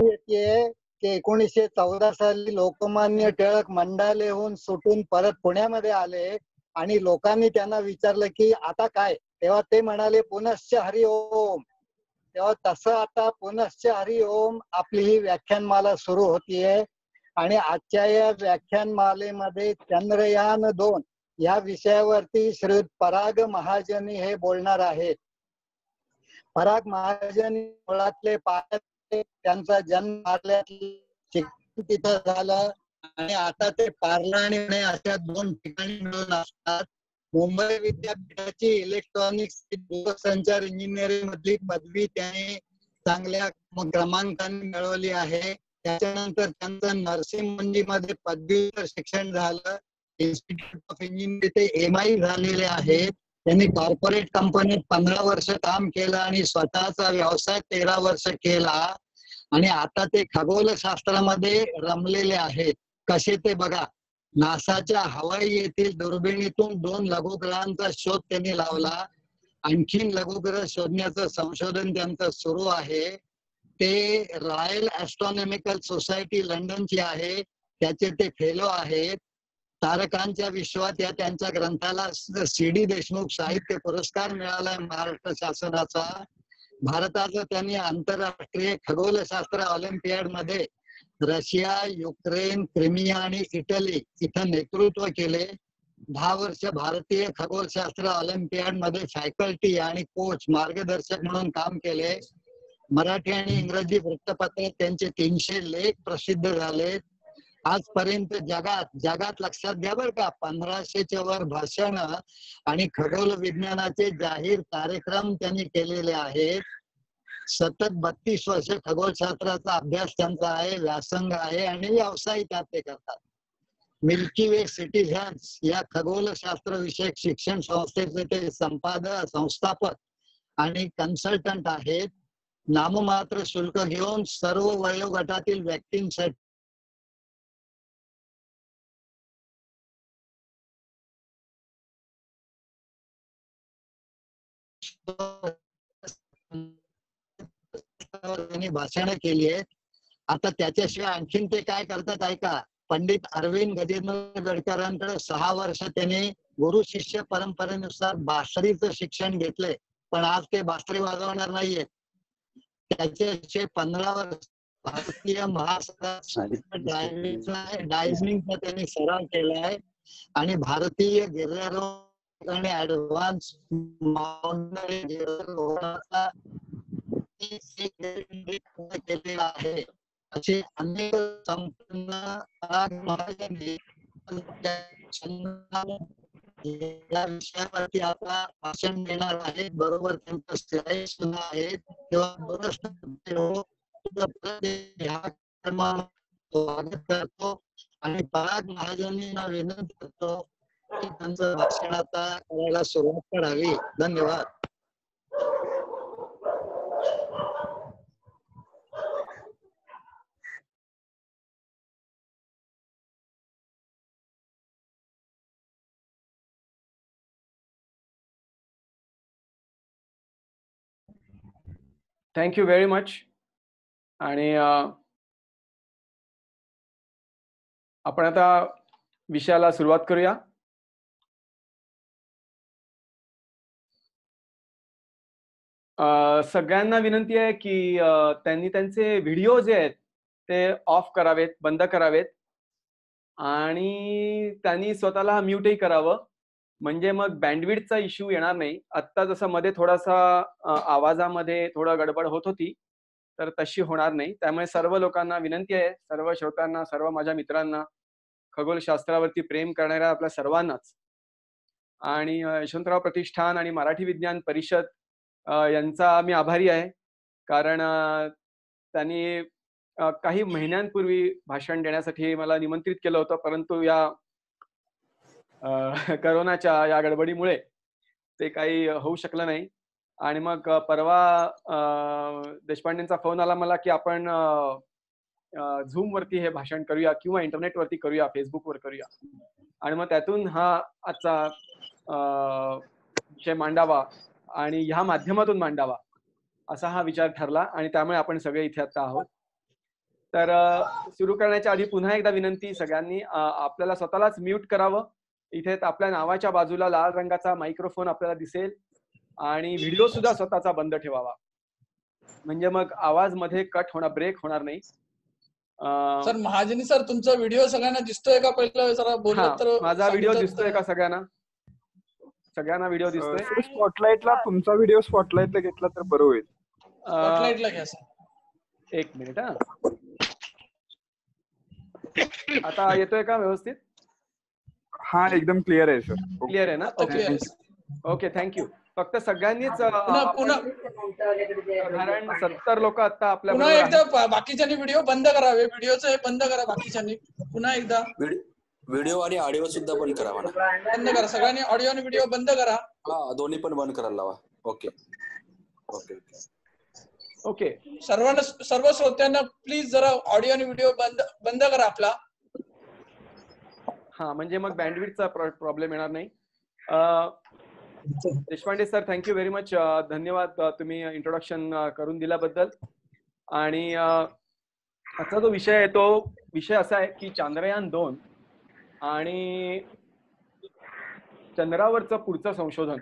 येते की 1914 साली लोकमान्य टिळक मंडालेहून सुटून परत पुण्यामध्ये आले आणि लोकांनी त्यांना विचारलं की आता काय, तेव्हा ते म्हणाले पुनश्च हरि ओम. तेव्हा तसं आता पुनश्च हरि ओम आपली ही व्याख्यानमाला सुरू होतीये आणि आजच्या या व्याख्यानमालेमध्ये चंद्रयान-2 या विषयावरती श्री पराग महाजनी हे बोलणार आहेत. पराग महाजनी मुळातले पार्ल्यातले, त्यांचा जन्म पार्ल्यातले, शिक्षण तिथं झालं आणि आता ते पार्ला आणि पुणे अशा 2 ठिकाणी मिळून असतात. मुंबई विद्यापीठाची इलेक्ट्रॉनिक्स दूरसंचार इंजिनिअरिंग मधली पदवी त्याने चांगल्या क्रमांकाने मिळवली आहे. त्याच्यानंतर त्यांचं नरसिंहमंडीमध्ये पदवीधर शिक्षण झालं. इन्स्टिट्यूट ऑफ इंजिनिअरिंग ते MI झालेले आहेत. त्यांनी कॉर्पोरेट कंपनीत 15 वर्ष काम केलं आणि स्वतःचा व्यवसाय 13 वर्ष केला आणि आता ते खगोलशास्त्रामध्ये रमलेले आहेत. कसे ते बघा, नासाच्या हवाई येथील दुर्बिणीतून 2 लघुग्रहांचा शोध त्यांनी लावला. आणखीन लघुग्रह शोधण्याचं संशोधन त्यांचं सुरू आहे. ते रॉयल ऍस्ट्रॉनॉमिकल सोसायटी लंडनची आहे, त्याचे ते फेलो आहेत. तारकांच्या विश्वात या त्यांच्या ग्रंथाला CD देशमुख साहित्य पुरस्कार मिळालाय महाराष्ट्र शासनाचा. भारताचं त्यांनी आंतरराष्ट्रीय खगोलशास्त्र ऑलिम्पियाड मध्ये रशिया, युक्रेन, क्रिमिया आणि इटली इथं नेतृत्व केले. 10 वर्ष भारतीय खगोलशास्त्र ऑलिम्पियाड मध्ये फॅकल्टी आणि कोच मार्गदर्शक म्हणून काम केले. मराठी आणि इंग्रजी वृत्तपत्रात त्यांचे 300 लेख प्रसिद्ध झाले. आजपर्यंत जगात लक्षात घ्या बरं का, 1500च्या वर भाषण आणि खगोल विज्ञानाचे जाहीर कार्यक्रम त्यांनी केलेले आहेत. सतत 32 वर्ष खगोलशास्त्राचा अभ्यास त्यांचा आहे, व्यासंग आहे आणि व्यवसाय त्यात ते करतात. मिल्की वे सिटीझन्स या खगोलशास्त्र विषयक शिक्षण संस्थेचे ते संस्थापक आणि कन्सल्टंट आहेत. नाममात्र शुल्क घेऊन सर्व वयोगटातील व्यक्तींसाठी त्यांनी भाषण केली आहेत. आता त्याच्याशिवाय आणखीन ते काय करतात ऐका. पंडित अरविंद गजेंद्र गडकरांकडे 6 वर्ष त्यांनी गुरु शिष्य परंपरेनुसार बासरीचं शिक्षण घेतलंय, पण आज ते बासरी वाजवणार नाहीये. त्याच्याशिवाय 15 वर्ष भारतीय महासागरात डायव्हिंगचा त्यांनी सराव केलाय आणि भारतीय गिर्यारोहण आणि ऍडव्हान्स केलेला आहे. असे अनेक संपन्न या विषयावरती आता भाषण देणार आहेत. बरोबर त्यांचं स्लाईड सुद्धा आहेत. तेव्हा स्वागत करतो आणि पराग महाजनींना विनंती करतो की त्यांचं भाषण आता करायला सुरुवात करावी. धन्यवाद. Thank you very much. आणि आपण आता विषयाला सुरुवात करूया. सगळ्यांना विनंती आहे की त्यांनी त्यांचे व्हिडिओ जे आहेत ते ऑफ करावेत, बंद करावेत आणि त्यांनी स्वतःला म्यूटही करावं, म्हणजे मग बँडविड्थचा इश्यू येणार नाही. आत्ता जसं मध्ये थोडासा आवाजामध्ये थोडं गडबड होत होती, तर तशी होणार नाही. त्यामुळे सर्व लोकांना विनंती आहे, सर्व श्रोत्यांना, सर्व माझ्या मित्रांना, खगोलशास्त्रावरती प्रेम करणाऱ्या आपल्या सर्वांनाच, आणि यशवंतराव प्रतिष्ठान आणि मराठी विज्ञान परिषद यांचा मी आभारी आहे. कारण त्यांनी काही महिन्यांपूर्वी भाषण देण्यासाठी मला निमंत्रित केलं होतं, परंतु या करोनाच्या या गडबडीमुळे ते काही होऊ शकलं नाही. आणि मग परवा देशपांडेंचा फोन आला मला की आपण झूम वरती हे भाषण करूया किंवा इंटरनेट वरती करूया, फेसबुकवर करूया. आणि मग त्यातून हा आजचा विषय मांडावा आणि ह्या माध्यमातून मांडावा असा हा विचार ठरला आणि त्यामुळे आपण सगळे इथे आता आहोत. तर सुरू करण्याच्या आधी पुन्हा एकदा विनंती सगळ्यांनी आपल्याला स्वतःलाच म्यूट करावं. इथे आपल्या नावाच्या बाजूला लाल रंगाचा मायक्रोफोन आपल्याला दिसेल आणि व्हिडिओ सुद्धा स्वतःचा बंद ठेवावा, म्हणजे मग आवाज मध्ये कट होणार, ब्रेक होणार नाही. सर महाजनी सर, तुमचा व्हिडिओ सगळ्यांना दिसतोय का? पहिलं जरा बोललं तर. माझा व्हिडिओ दिसतोय का सगळ्यांना? सगळ्यांना व्हिडिओ दिसतोय? स्पॉटलाइटला तुमचा व्हिडिओ स्पॉटलाइटला घेतला तर बरं होईल. स्पॉटलाइटला घ्या सर. एक मिनिट. आता येतोय का व्यवस्थित? हा, एकदम क्लिअर आहे सर. क्लिअर आहे ना? Okay, thank you. फक्त सगळ्यांनीच साधारण 70 लोक आता आपल्या पुन्हा एकदा बाकीच्यांनी व्हिडिओ बंद करावे. व्हिडिओचं हे बंद करा बाकीच्यांनी. पुन्हा एकदा व्हिडिओ आणि ऑडिओ सुद्धा बंद करा म्हणा. बंद करा सगळ्यांनी. ऑडिओ आणि व्हिडिओ बंद करा. हा, दोन्ही पण बंद करायला लावा. Okay okay okay. सर्वांना, सर्व श्रोत्यांना प्लीज जरा ऑडिओ आणि व्हिडिओ बंद करा आपला. हा, म्हणजे मग बँडविड्थचा प्रॉब्लेम येणार नाही. Deshpande sir, thank you very much. धन्यवाद तुम्ही इंट्रोडक्शन करून दिल्याबद्दल. आणि आजचा जो विषय आहे तो विषय असा आहे की चांद्रयान 2 आणि चंद्रावरचं पुढचं संशोधन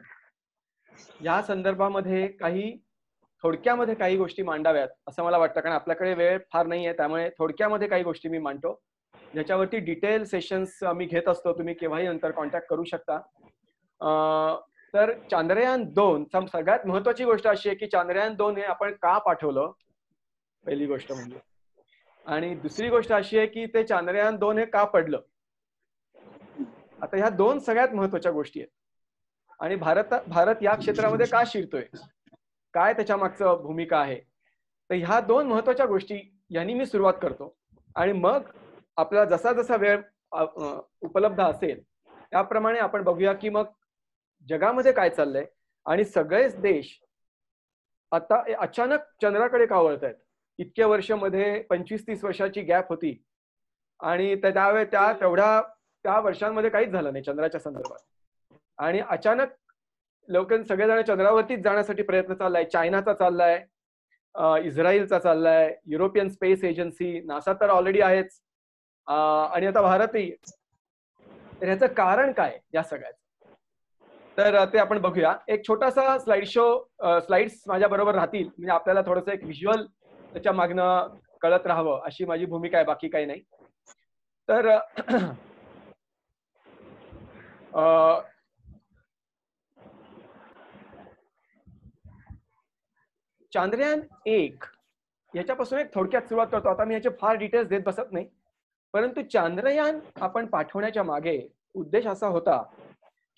या संदर्भामध्ये थोडक्यामध्ये काही गोष्टी मांडाव्यात असं मला वाटतं, कारण आपल्याकडे वेळ फार नाही आहे. त्यामुळे थोडक्यामध्ये काही गोष्टी मी मांडतो, ज्याच्यावरती डिटेल सेशन्स मी घेत असतो. तुम्ही केव्हाही नंतर कॉन्टॅक्ट करू शकता. तर चांद्रयान 2 सगळ्यात महत्वाची गोष्ट अशी आहे की चांद्रयान 2 हे आपण का पाठवलं, पहिली गोष्ट म्हणजे. आणि दुसरी गोष्ट अशी आहे की ते चांद्रयान 2 हे का पडलं. आता ह्या दोन सगळ्यात महत्वाच्या गोष्टी आहेत. आणि भारत या क्षेत्रामध्ये का शिरतोय, काय त्याच्या मागचं भूमिका आहे. तर ह्या दोन महत्वाच्या गोष्टी यांनी मी सुरुवात करतो. आणि मग आपल्याला जसा जसा वेळ उपलब्ध असेल त्याप्रमाणे आपण बघूया की मग जगामध्ये काय चाललंय आणि सगळेच देश आता अचानक चंद्राकडे का वळतायत. इतक्या वर्षामध्ये 25-30 वर्षाची गॅप होती आणि त्या वर्षांमध्ये काहीच झालं नाही चंद्राच्या संदर्भात. आणि अचानक लोक सगळेजण चंद्रावरतीच जाण्यासाठी प्रयत्न चाललाय. चायनाचा चाललाय, इस्रायलचा चाललाय, युरोपियन स्पेस एजन्सी, नासा तर ऑलरेडी आहेच, आणि आता भारतही. तर ह्याचं कारण काय या सगळ्याचं, तर ते आपण बघूया. एक छोटासा स्लाइड्स माझ्या बरोबर राहतील, म्हणजे आपल्याला थोडंसं एक व्हिज्युअल त्याच्या मागनं कळत राहावं अशी माझी भूमिका आहे, बाकी काही नाही. तर चांद्रयान 1 याच्यापासून एक थोडक्यात सुरुवात करतो. आता मी याचे फार डिटेल्स देत बसत नाही, परंतु चांद्रयान आपण पाठवण्याच्या मागे उद्देश असा होता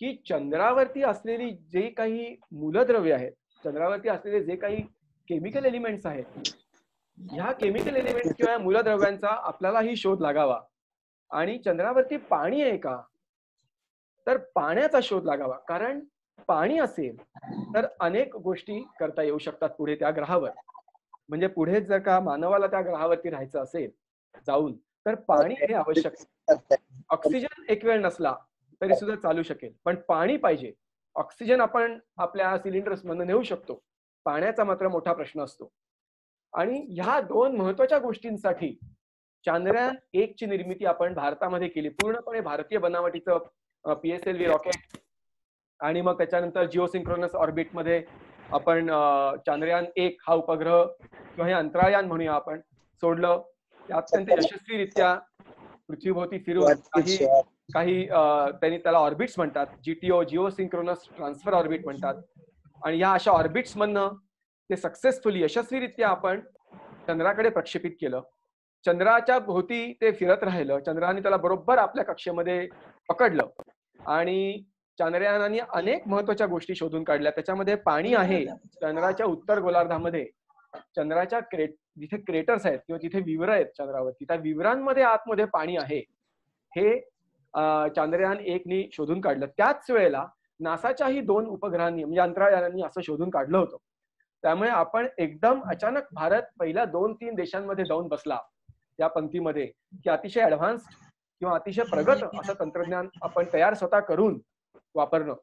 की चंद्रावरती असलेली जे काही मूलद्रव्य आहेत, चंद्रावरती असलेले जे काही केमिकल एलिमेंट्स आहेत, ह्या केमिकल एलिमेंट्स किंवा मूलद्रव्यांचा आपल्यालाही शोध लागावा. आणि चंद्रावरती पाणी आहे का, तर पाण्याचा शोध लागावा. कारण पाणी असेल तर अनेक गोष्टी करता येऊ शकतात पुढे त्या ग्रहावर. म्हणजे पुढे जर का मानवाला त्या ग्रहावरती राहायचं असेल जाऊन, तर पाणी हे आवश्यक. ऑक्सिजन एक वेळ नसला तरी सुद्धा चालू शकेल, पण पाणी पाहिजे. ऑक्सिजन आपण आपल्या सिलेंडर्स मधून नेऊ शकतो, पाण्याचा मात्र मोठा प्रश्न असतो. आणि ह्या दोन महत्वाच्या गोष्टींसाठी चांद्रयान 1 ची निर्मिती आपण भारतामध्ये केली. पूर्णपणे भारतीय बनावटीचं PSLV रॉकेट. आणि मग त्याच्यानंतर जिओसिंक्रोनस ऑर्बिटमध्ये आपण चांद्रयान 1 हा उपग्रह किंवा हे अंतराळयान म्हणूया आपण सोडलं. ते अत्यंत यशस्वीरित्या पृथ्वीभोवती फिरून काही त्यांनी त्याला ऑर्बिट्स म्हणतात, GTO जिओसिंक्रोनस ट्रान्सफर ऑर्बिट म्हणतात. आणि ह्या अशा ऑर्बिट्स मधनं ते सक्सेसफुली यशस्वीरित्या आपण चंद्राकडे प्रक्षेपित केलं. चंद्राच्या भोवती ते फिरत राहिलं. चंद्राने त्याला बरोबर आपल्या कक्षेमध्ये पकडलं. आणि चांद्रयानाने अनेक महत्वाच्या गोष्टी शोधून काढल्या. त्याच्यामध्ये पाणी आहे. चंद्राच्या उत्तर गोलार्धामध्ये चंद्राच्या जिथे क्रेटर्स आहेत किंवा जिथे विवर आहेत चंद्रावरती, त्या विवरांमध्ये आतमध्ये पाणी आहे, हे चांद्रयान 1 नी शोधून काढलं. त्याच वेळेला नासाच्याही 2 उपग्रहांनी म्हणजे अंतराळयानांनी असं शोधून काढलं होतं. त्यामुळे आपण एकदम अचानक भारत पहिल्या 2-3 देशांमध्ये जाऊन बसला या पंक्तीमध्ये की अतिशय ऍडव्हान्स्ड किंवा अतिशय प्रगत असं तंत्रज्ञान आपण तयार स्वतः करून वापरणं.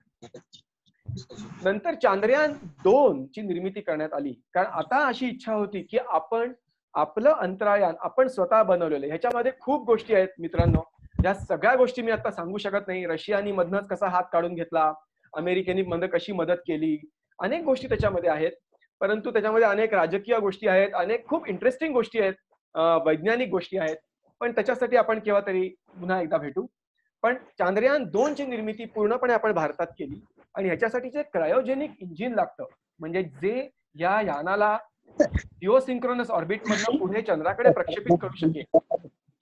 नंतर चांद्रयान 2 ची निर्मिती करण्यात आली, कारण आता अशी इच्छा होती की आपण आपलं अंतराळयान आपण स्वतः बनवलेलं. ह्याच्यामध्ये खूप गोष्टी आहेत मित्रांनो. या सगळ्या गोष्टी मी आता सांगू शकत नाही. रशियानी मधनच कसा हात काढून घेतला, अमेरिकेने मध्ये कशी मदत केली, अनेक गोष्टी त्याच्यामध्ये आहेत. परंतु त्याच्यामध्ये अनेक राजकीय गोष्टी आहेत, अनेक खूप इंटरेस्टिंग गोष्टी आहेत, वैज्ञानिक गोष्टी आहेत. पण त्याच्यासाठी आपण केव्हा तरी पुन्हा एकदा भेटू. पण चांद्रयान 2 ची निर्मिती पूर्णपणे आपण भारतात केली आणि ह्याच्यासाठी जे क्रायोजेनिक इंजिन लागतं, म्हणजे जे या यानाला जिओसिंक्रोनस ऑर्बिट मधनं पुढे चंद्राकडे प्रक्षेपित करू शकेल,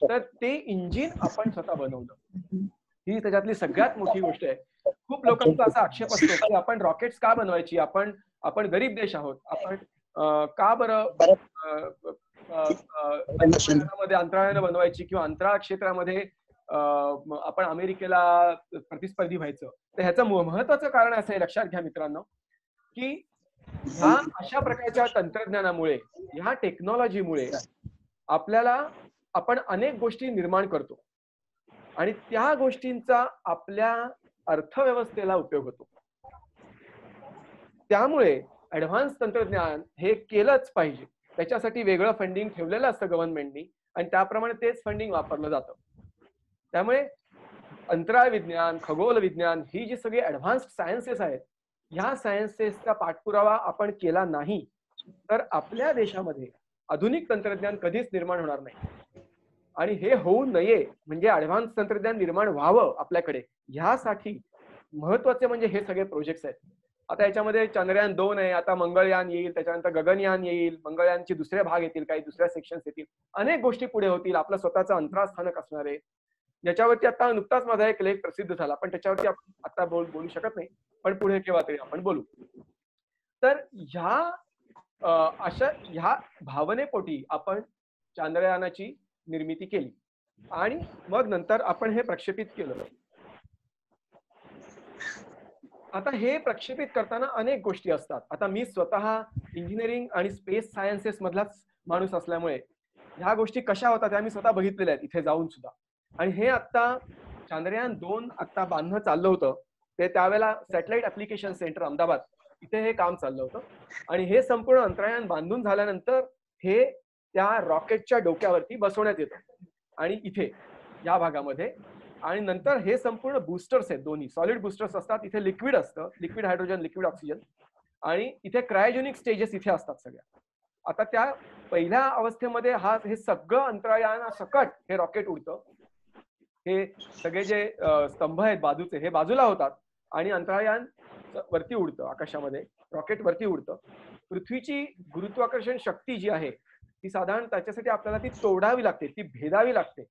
तर ते इंजिन आपण स्वतः बनवलं. ही त्याच्यातली सगळ्यात मोठी गोष्ट आहे. खूप लोकांचा असा आक्षेप असतो की आपण रॉकेट्स का बनवायची, आपण गरीब देश आहोत, आपण का बरं अंतराळानं बनवायची किंवा अंतराळ क्षेत्रामध्ये आपण अमेरिकेला प्रतिस्पर्धी व्हायचं. तर ह्याचं महत्वाचं कारण असं आहे, लक्षात घ्या मित्रांनो, की ह्या अशा प्रकारच्या तंत्रज्ञानामुळे, ह्या टेक्नॉलॉजीमुळे आपण अनेक गोष्टी निर्माण करतो आणि त्या गोष्टींचा आपल्या अर्थव्यवस्थेला उपयोग होतो. त्यामुळे ऍडव्हान्स तंत्रज्ञान हे केलंच पाहिजे. त्याच्यासाठी वेगळं फंडिंग ठेवलेलं असतं गव्हर्नमेंटनी आणि त्याप्रमाणे तेच फंडिंग वापरलं जातं. त्यामुळे अंतराळ विज्ञान, खगोल विज्ञान ही जी सगळी ऍडव्हान्स्ड सायन्सेस आहेत, ह्या सायन्सेसचा पाठपुरावा आपण केला नाही तर आपल्या देशामध्ये आधुनिक तंत्रज्ञान कधीच निर्माण होणार नाही. आणि हे होऊ नये म्हणजे ऍडव्हान्स तंत्रज्ञान निर्माण व्हावं आपल्याकडे, ह्यासाठी महत्वाचे म्हणजे हे सगळे प्रोजेक्ट्स आहेत. आता याच्यामध्ये चंद्रयान 2 आहे, आता मंगळयान येईल, त्याच्यानंतर गगनयान येईल, मंगळयानचे दुसरे भाग येतील, काही दुसऱ्या सेक्शन्स येतील, अनेक गोष्टी पुढे होतील. आपलं स्वतःचं अंतराळ स्थानक असणार आहे, ज्याच्यावरती आता नुकताच माझा एक लेख प्रसिद्ध झाला, पण त्याच्यावरती आपण आता बोलू शकत नाही, पण पुढे केव्हा तरी आपण बोलू. तर ह्या भावनेपोटी आपण चांद्रयानाची निर्मिती केली आणि मग नंतर आपण हे प्रक्षेपित केलं. आता हे प्रक्षेपित करताना अनेक गोष्टी असतात. आता मी स्वतः इंजिनिअरिंग आणि स्पेस सायन्सेस मधलाच माणूस असल्यामुळे ह्या गोष्टी कशा होतात त्या मी स्वतः बघितलेल्या आहेत इथे जाऊन सुद्धा. आणि हे आता चांद्रयान 2 आता बांधणं चाललं होतं, ते त्यावेळेला सॅटेलाइट ऍप्लिकेशन सेंटर अहमदाबाद इथे हे काम चाललं होतं. आणि हे संपूर्ण अंतराळयान बांधून झाल्यानंतर हे त्या रॉकेटच्या डोक्यावरती बसवण्यात येतं आणि इथे या भागामध्ये. आणि नंतर हे संपूर्ण बुस्टर्स आहेत, दोन्ही सॉलिड बुस्टर्स असतात. इथे लिक्विड असतं, लिक्विड हायड्रोजन, लिक्विड ऑक्सिजन, आणि इथे क्रायोजेनिक स्टेजेस इथे असतात सगळ्या. आता त्या पहिल्या अवस्थेमध्ये हे सगळं अंतराळयान सकट हे रॉकेट उडतं. हे सगळे जे स्तंभ आहेत बाजूचे हे बाजूला होतात आणि अंतराळयान वरती उडतं आकाशामध्ये, रॉकेट वरती उडतं. पृथ्वीची गुरुत्वाकर्षण शक्ती जी आहे ती साधारण त्याच्यासाठी आपल्याला ती तोडावी लागते, ती भेदावी लागते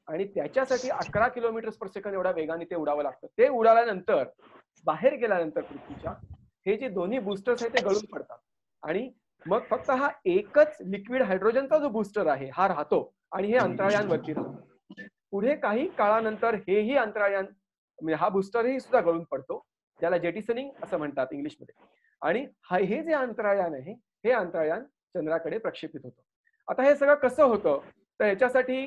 आणि त्याच्यासाठी 11 किलोमीटर/सेकंद एवढ्या वेगाने ते उडावं लागतं. ते उडाल्यानंतर बाहेर गेल्यानंतर पृथ्वीच्या हे जे दोन्ही बुस्टर्स आहेत ते गळून पडतात आणि मग फक्त हा एकच लिक्विड हायड्रोजनचा जो बुस्टर आहे हा राहतो आणि हे अंतराळयान वरती राहतं. पुढे काही काळानंतर हेही अंतराळयान म्हणजे हा बुस्टरही सुद्धा गळून पडतो, ज्याला जेटिसनिंग असं म्हणतात इंग्लिशमध्ये. आणि हे जे अंतराळयान आहे हे अंतराळयान चंद्राकडे प्रक्षेपित होतं. आता हे सगळं कसं होतं तर याच्यासाठी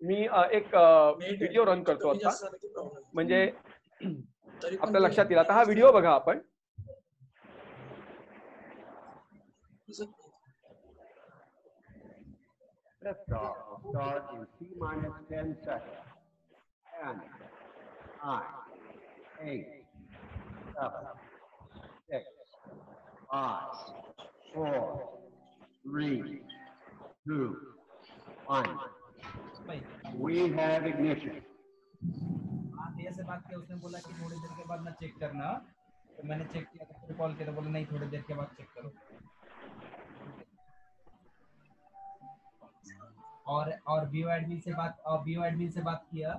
मी एक व्हिडिओ रन करतो आता, म्हणजे आपल्या लक्षात येईल. आता हा व्हिडिओ बघा आपण. Start in T-10 seconds. 10, 9, 8, 7, 6, 5, 4, 3, 2, 1. We have ignition. Adiya से बात किया, उसने बोला कि थोड़ी देर के बाद ना चेक करना, तो मैंने चेक किया, तो फिर कॉल किया, बोला नहीं थोड़ी देर के बाद चेक करो. और बीओएडबी से बात किया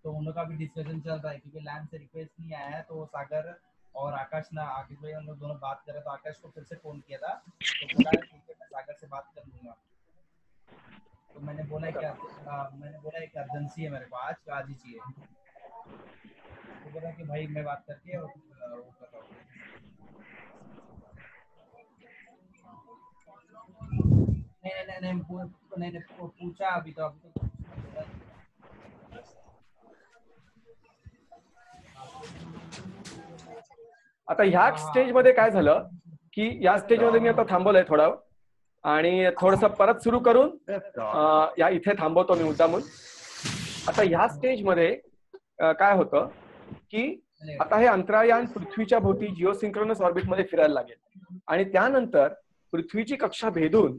तो उन लोग का भी डिस्कशन चल रहा है क्योंकि लैंड से रिक्वेस्ट नहीं आया है, तो सागर और आकाश भाई हम लोग दोनों बात कर रहे, तो आकाश को फिर से फोन किया था तो बोला ठीक है मैं सागर से बात कर लूंगा. तो मैंने बोला एक अर्जेंसी है मेरे को, आज ही चाहिए. तो बोला कि भाई मैं बात करके वो कर रहा हूँ. नहीं पूछा अभी तो आता ह्या स्टेज मध्ये काय झालं की या स्टेजमध्ये मी आता थांबवलंय थोडं आणि थोडस परत सुरू करून या इथे थांबवतो मी मुद्दामून. आता ह्या स्टेजमध्ये काय होतं की आता हे अंतराळयान पृथ्वीच्या भोवती जिओसिंक्रोनस ऑर्बिटमध्ये फिरायला लागेल आणि त्यानंतर पृथ्वीची कक्षा भेदून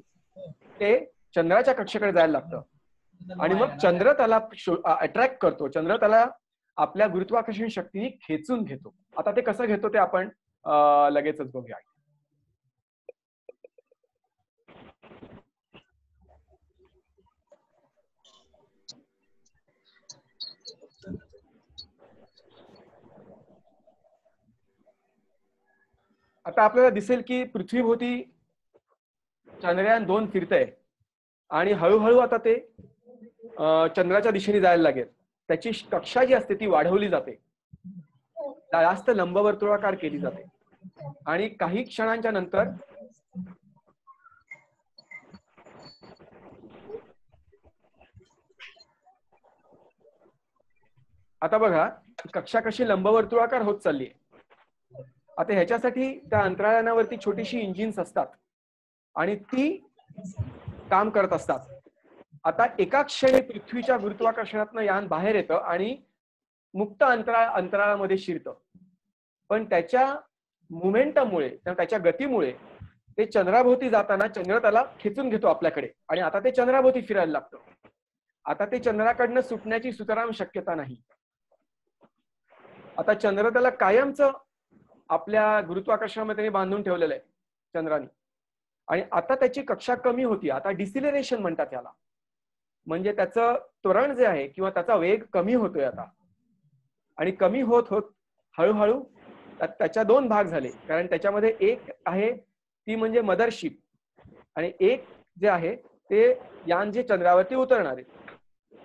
ते चंद्राच्या कक्षेकडे जायला लागतं आणि मग चंद्र त्याला अट्रॅक्ट करतो, चंद्र त्याला आपल्या गुरुत्वाकर्षण शक्तीने खेचून घेतो. आता ते कसं घेतो ते आपण लगेचच बघूया. आता आपल्याला दिसेल की पृथ्वीभोवती चंद्रयान 2 फिरतंय आणि हळूहळू आता ते चंद्राच्या दिशेने जायला लागेल. त्याची कक्षा जी असते ती वाढवली जाते, जास्त लंबवर्तुळाकार केली जाते आणि काही क्षणांच्या नंतर आता बघा कक्षा कशी लंबवर्तुळाकार होत चालली आहे. आता ह्याच्यासाठी त्या अंतराळयानावरती छोटीशी इंजिन्स असतात आणि ती काम करत असतात. आता एका क्षणी पृथ्वीच्या गुरुत्वाकर्षणातनं यान बाहेर येतं आणि मुक्त अंतराळामध्ये शिरतं, पण त्याच्या मुमेंटमुळे त्याच्या गतीमुळे ते चंद्राभोवती जाताना चंद्र त्याला खेचून घेतो आपल्याकडे आणि आता ते चंद्राभोवती फिरायला लागतं. आता ते चंद्राकडनं सुटण्याची सुतराम शक्यता नाही. आता चंद्र त्याला कायमच आपल्या गुरुत्वाकर्षणामध्ये बांधून ठेवलेलं आहे चंद्राने आणि आता त्याची कक्षा कमी होती. आता डिसिलरेशन म्हणतात त्याला, म्हणजे त्याचं त्वरण जे आहे किंवा त्याचा वेग कमी होतोय आता आणि कमी होत होत हळूहळू त्याच्या 2 भाग झाले. कारण त्याच्यामध्ये एक आहे ती म्हणजे मदरशिप आणि एक जे आहे ते यान जे चंद्रावरती उतरणार आहे,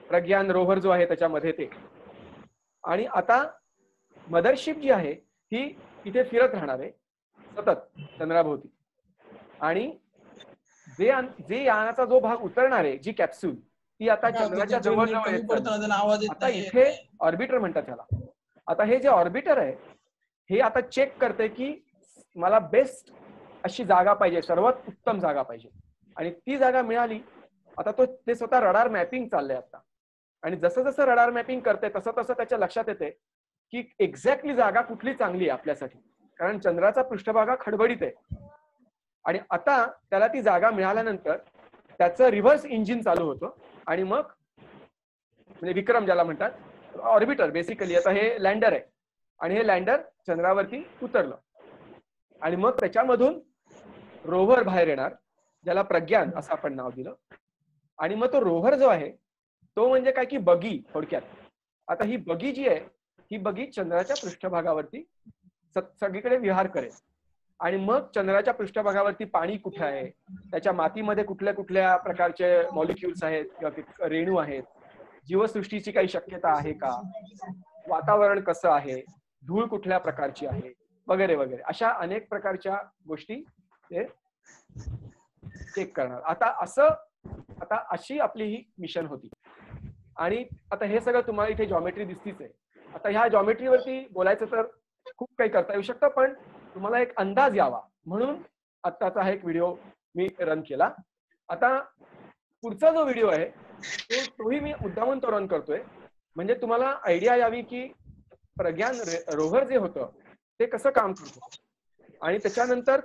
प्रज्ञान रोव्हर जो आहे त्याच्यामध्ये ते. आणि आता मदरशिप जी आहे ही इथे फिरत राहणार आहे सतत चंद्राभोवती आणि जे यानाचा जो भाग उतरणार आहे, जी कॅप्सूल, ती आता चंद्राच्या जवळ जवळ. आता इथे ऑर्बिटर म्हणतात त्याला. आता हे जे ऑर्बिटर आहे हे आता चेक करते की मला बेस्ट अशी जागा पाहिजे, सर्वात उत्तम जागा पाहिजे आणि ती जागा मिळाली. आता ते स्वतः रडार मॅपिंग चाललंय आता आणि जसं जसं रडार मॅपिंग करते तसं तसं त्याच्या लक्षात येते की एक्झॅक्टली जागा कुठली चांगली आहे आपल्यासाठी, कारण चंद्राचा पृष्ठभाग खडबडीत आहे. आणि आता त्याला ती जागा मिळाल्यानंतर त्याचं रिव्हर्स इंजिन चालू होतं आणि मग म्हणजे विक्रम ज्याला म्हणतात ऑर्बिटर बेसिकली. आता हे लँडर आहे आणि हे लँडर चंद्रावरती उतरलं आणि मग त्याच्यामधून रोव्हर बाहेर येणार ज्याला प्रज्ञान असं आपण नाव दिलं. आणि मग तो रोव्हर जो आहे तो म्हणजे काय की बगी थोडक्यात. आता ही बगी जी आहे ही बगी चंद्राच्या पृष्ठभागावरती सगळीकडे विहार करेल आणि मग चंद्राच्या पृष्ठभागावरती पाणी कुठे आहे, त्याच्या मातीमध्ये कुठल्या कुठल्या प्रकारचे मॉलिक्युल्स आहेत किंवा रेणू आहेत, जीवसृष्टीची काही शक्यता आहे का, वातावरण कसं आहे, धूळ कुठल्या प्रकारची आहे वगैरे वगैरे, अशा अनेक प्रकारच्या गोष्टी ते चेक करणार. आता अशी आपली ही मिशन होती. आणि आता हे सगळं तुम्हाला इथे जॉमेट्री दिसतीच आहे. आता ह्या जॉमेट्रीवरती बोलायचं तर खूप काही करता येऊ शकतं, पण तुम्हाला एक अंदाज यावा म्हणून आत्ताचा हा एक व्हिडिओ मी रन केला. आता पुढचा जो व्हिडिओ आहे तोही मी मुद्दामून तो रन करतोय म्हणजे तुम्हाला आयडिया यावी की प्रज्ञान रोव्हर जे होतं ते कसं काम करतो आणि त्याच्यानंतर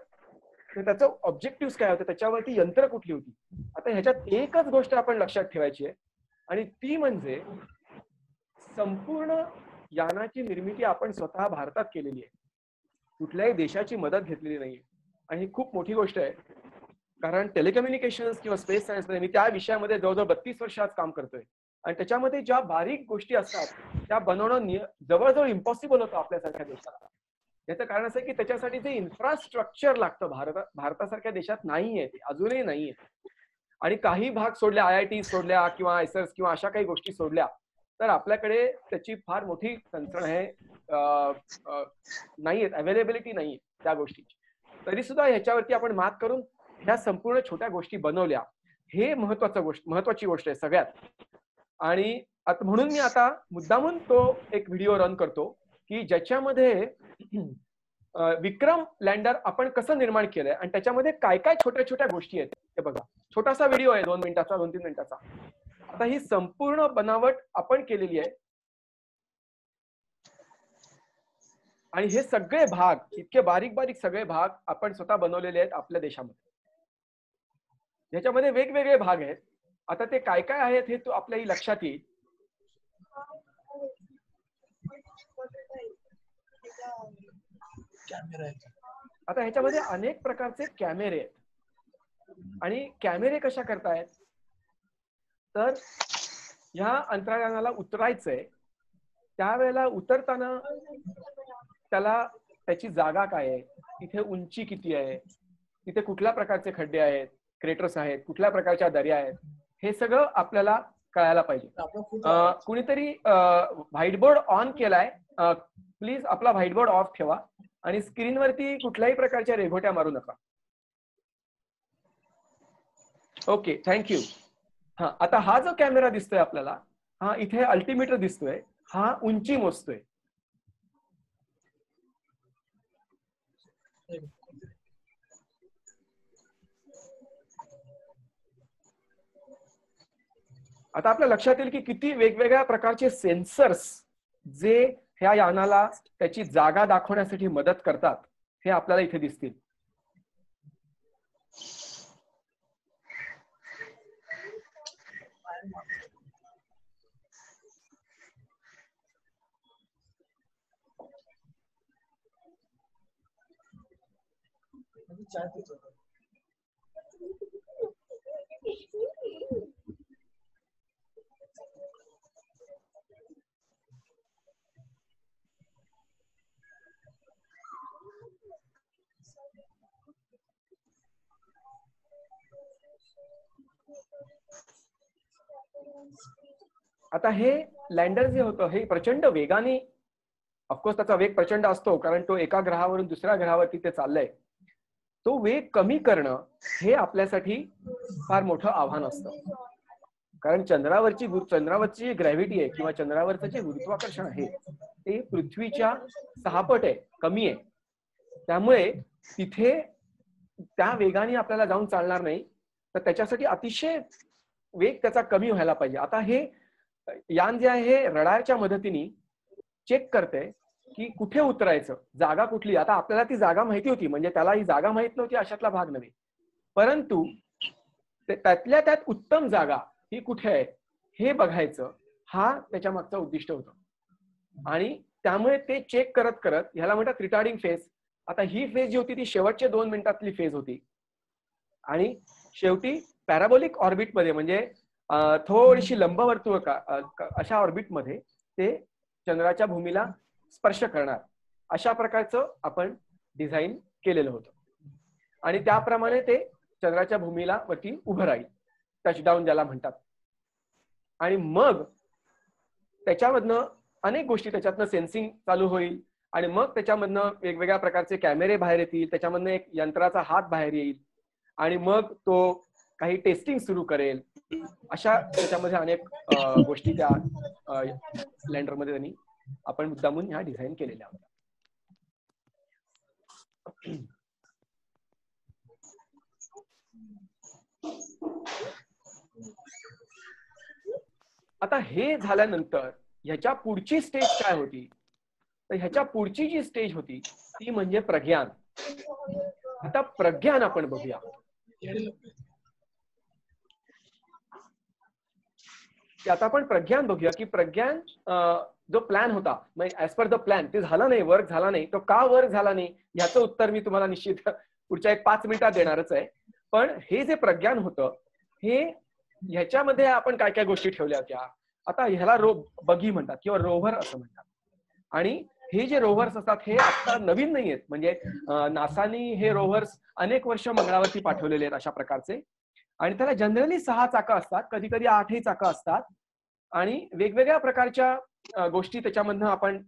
त्याचं ऑब्जेक्टिव्ह काय होतं, त्याच्यावरती यंत्र कुठली होती. आता ह्याच्यात एकच गोष्ट आपण लक्षात ठेवायची आहे आणि ती म्हणजे संपूर्ण यानाची निर्मिती आपण स्वतः भारतात केलेली आहे, कुठल्याही देशाची मदत घेतलेली नाहीये. आणि ही खूप मोठी गोष्ट आहे कारण टेलिकम्युनिकेशन किंवा स्पेस सायन्स मी त्या विषयामध्ये जवळजवळ 32 वर्ष आज काम करतोय आणि त्याच्यामध्ये ज्या बारीक गोष्टी असतात त्या बनवणं जवळजवळ इम्पॉसिबल होतं आपल्यासारख्या देशाला. याचं कारण असं की त्याच्यासाठी जे इन्फ्रास्ट्रक्चर लागतं भारतासारख्या देशात नाहीये, ते अजूनही नाहीये. आणि काही भाग सोडल्या, IIT सोडल्या किंवा आयसर्स किंवा अशा काही गोष्टी सोडल्या तर आपल्याकडे त्याची फार मोठी तंत्रण आहे नाहीये, अवेलेबिलिटी नाहीये त्या गोष्टीची. तरी सुद्धा ह्याच्यावरती आपण मात करून ह्या संपूर्ण छोट्या गोष्टी बनवल्या. हे महत्वाची गोष्ट आहे सगळ्यात. आणि म्हणून मी आता मुद्दामून तो एक व्हिडिओ रन करतो की ज्याच्यामध्ये विक्रम लँडर आपण कसं निर्माण केलंय आणि त्याच्यामध्ये काय काय छोट्या छोट्या गोष्टी आहेत ते बघा. छोटासा व्हिडिओ आहे 2 मिनिटाचा 2-3 मिनिटाचा. आता ही संपूर्ण बनावट आपण केलेली आहे आणि हे सगळे भाग इतके बारीक बारीक सगळे भाग आपण स्वतः बनवलेले आहेत आपल्या देशामध्ये. ह्याच्यामध्ये वेगवेगळे भाग आहेत. आता ते काय काय आहेत हे तो आपल्याही लक्षात येईल. आता ह्याच्यामध्ये अनेक प्रकारचे कॅमेरे आहेत आणि कॅमेरे कशा करतायत तर ह्या अंतराळयानाला उतरायचंय त्यावेळेला उतरताना त्याला त्याची जागा काय आहे, तिथे उंची किती आहे, तिथे कुठल्या प्रकारचे खड्डे आहेत, क्रेटर्स आहेत, कुठल्या प्रकारच्या दर्या आहेत, हे सगळं आपल्याला कळायला पाहिजे. कुणीतरी व्हाईटबोर्ड ऑन केलाय, प्लीज आपला व्हाईटबोर्ड ऑफ ठेवा आणि स्क्रीनवरती कुठल्याही प्रकारच्या रेघोट्या मारू नका. Okay, thank you. हा, आता हा जो कॅमेरा दिसतोय आपल्याला, हा इथे अल्टिमीटर दिसतोय, हा उंची मोजतोय. आता आपल्या लक्षात येईल की किती वेगवेगळ्या प्रकारचे सेन्सर्स जे ह्या यानाला त्याची जागा दाखवण्यासाठी मदत करतात हे आपल्याला इथे दिसतील. आता हे लँडर जे होतं हे प्रचंड वेगाने, ऑफकोर्स त्याचा वेग प्रचंड असतो कारण तो एका ग्रहावरून दुसऱ्या ग्रहावरती ते चाललंय. तो वेग कमी करणं हे आपल्यासाठी फार मोठं आव्हान असतं. कारण चंद्रावरची ग्रॅव्हिटी आहे किंवा चंद्रावरचं जे गुरुत्वाकर्षण आहे ते पृथ्वीच्या 6 पट आहे, कमी आहे. त्यामुळे तिथे त्या वेगाने आपल्याला जाऊन चालणार नाही, तर त्याच्यासाठी अतिशय वेग त्याचा कमी व्हायला पाहिजे. आता हे यान जे आहे हे रडारच्या मदतीने चेक करते की कुठे उतरायचं, जागा कुठली. आता आपल्याला ती जागा माहिती होती, म्हणजे त्याला ही जागा माहित नव्हती अशातला भाग नव्हे, परंतु त्यातल्या त्यात उत्तम जागा ही कुठे आहे हे बघायचं, हा त्याच्या मागचा उद्दिष्ट होतं. आणि त्यामुळे ते चेक करत करत, ह्याला म्हणतात रिटार्डिंग फेज. आता ही फेज जी होती ती शेवटचे 2 मिनिटातली फेज होती आणि शेवटी पॅराबोलिक ऑर्बिटमध्ये, म्हणजे थोडीशी लंबवर्तुळ अशा ऑर्बिटमध्ये ते चंद्राच्या भूमीला स्पर्श करणार, अशा प्रकारचं आपण डिझाईन केलेलं होतं. आणि त्याप्रमाणे ते चंद्राच्या भूमीला वरती उभं राहील, टचडाऊन ज्याला म्हणतात. आणि मग त्याच्यामधनं अनेक गोष्टी, त्याच्यातनं सेन्सिंग चालू होईल आणि मग त्याच्यामधनं वेगवेगळ्या प्रकारचे कॅमेरे बाहेर येतील, त्याच्यामधनं एक यंत्राचा हात बाहेर येईल आणि मग तो काही टेस्टिंग सुरू करेल. अशा त्याच्यामध्ये अनेक गोष्टी त्या लँडरमध्ये त्यांनी आपण मुद्दामून ह्या डिझाईन केलेल्या होत्या. आता हे झाल्यानंतर ह्याच्या पुढची स्टेज काय होती, तर ह्याच्या पुढची जी स्टेज होती ती म्हणजे प्रज्ञान. आता प्रज्ञान आपण बघूया. आता आपण प्रज्ञान बघूया की प्रज्ञान जो प्लॅन होता, ऍज पर द प्लॅन, ते झाला नाही, वर्क झाला नाही. तो का वर्क झाला नाही ह्याचं उत्तर मी तुम्हाला निश्चित पुढच्या 5 मिनिटात देणारच आहे. पण हे जे प्रज्ञान होतं हे ह्याच्यामध्ये आपण काय काय गोष्टी ठेवल्या होत्या. आता ह्याला बगी म्हणतात किंवा रोव्हर असं म्हणतात. आणि हे जे रोव्हर्स असतात हे आता नवीन नाही आहेत, म्हणजे नासानी हे रोव्हर्स अनेक वर्ष मंगळावरती पाठवलेले आहेत अशा प्रकारचे. आणि त्याला जनरली 6 चाकं असतात, कधी कधी 8ही चाकं असतात. आणि वेगवेगळ्या प्रकारच्या गोष्टी त्याच्यामधनं आपण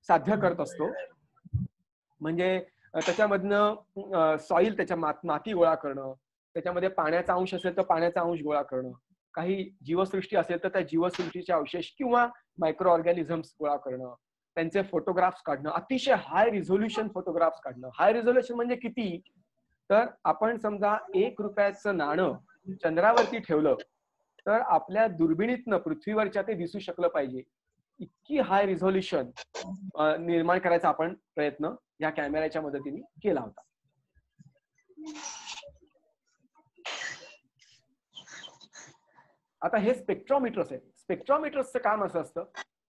साध्य करत असतो. म्हणजे त्याच्यामधनं सॉइल, त्याच्या माती गोळा करणं, त्याच्यामध्ये पाण्याचा अंश असेल तर पाण्याचा अंश गोळा करणं, काही जीवसृष्टी असेल तर त्या जीवसृष्टीचे अवशेष किंवा मायक्रो ऑर्गॅनिझम्स गोळा करणं, त्यांचे फोटोग्राफ्स काढणं, अतिशय हाय रिझोल्युशन फोटोग्राफ्स काढणं. हाय रिझोल्युशन म्हणजे किती, तर आपण समजा 1 रुपयाचं नाणं चंद्रावरती ठेवलं तर आपल्या दुर्बिणीतनं पृथ्वीवरच्या ते दिसू शकलं पाहिजे, इतकी हाय रिझोल्युशन निर्माण करायचा आपण प्रयत्न या कॅमेऱ्याच्या मदतीने केला होता. आता हे स्पेक्ट्रोमीटर्स आहेत. स्पेक्ट्रोमीटर्सचं काम असं असतं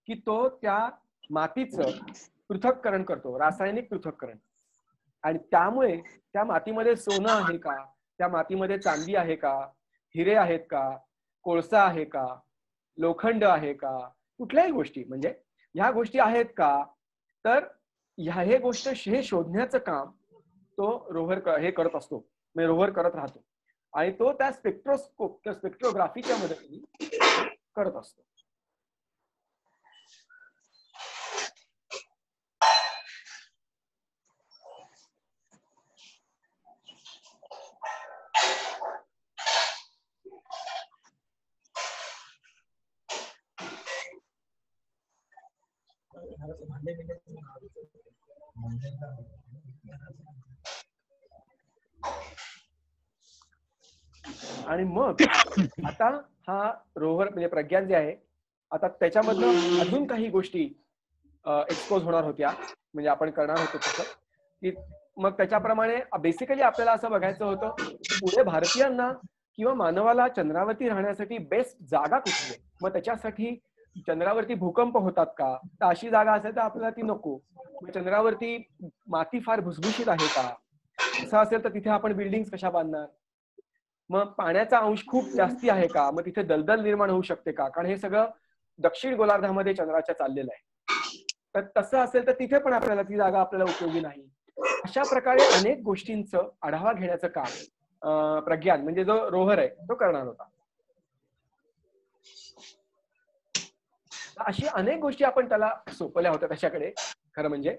की तो त्या मातीचं पृथक्करण करतो, रासायनिक पृथक्करण. आणि त्यामुळे त्या मातीमध्ये सोनं आहे का, त्या मातीमध्ये चांदी आहे का, हिरे आहेत का, कोळसा आहे का, लोखंड आहे का, कुठल्याही गोष्टी म्हणजे ह्या गोष्टी आहेत का, तर हे गोष्ट हे शोधण्याचं काम तो रोव्हर हे करत असतो, म्हणजे रोव्हर करत राहतो. आणि तो त्या स्पेक्ट्रोग्राफीच्या मदतीने करत असतो. आणि मग आता हा रोव्हर म्हणजे प्रज्ञान जे आहे, आता त्याच्यामधनं अजून काही गोष्टी एक्सपोज होणार होत्या, म्हणजे आपण करणार होतो तसं की मग त्याच्याप्रमाणे बेसिकली आपल्याला असं बघायचं होतं पुढे भारतीयांना किंवा मानवाला चंद्रावरती राहण्यासाठी बेस्ट जागा कुठली आहे. मग त्याच्यासाठी चंद्रावरती भूकंप होतात का, तर अशी जागा असेल तर आपल्याला ती नको. मग चंद्रावरती माती फार भुसभुशीत आहे का, असं असेल तर तिथे आपण बिल्डिंग कशा बांधणार. मग पाण्याचा अंश खूप जास्ती आहे का, मग तिथे दलदल निर्माण होऊ शकते का, कारण हे सगळं दक्षिण गोलार्धामध्ये चंद्राच्या चाललेलं आहे. तर तसं असेल तर तिथे पण आपल्याला ती जागा आपल्याला उपयोगी नाही. अशा प्रकारे अनेक गोष्टींचं आढावा घेण्याचं काम प्रज्ञान म्हणजे जो रोव्हर आहे तो करणार होता. अशी अनेक गोष्टी आपण त्याला सोपवल्या होत्या त्याच्याकडे. खरं म्हणजे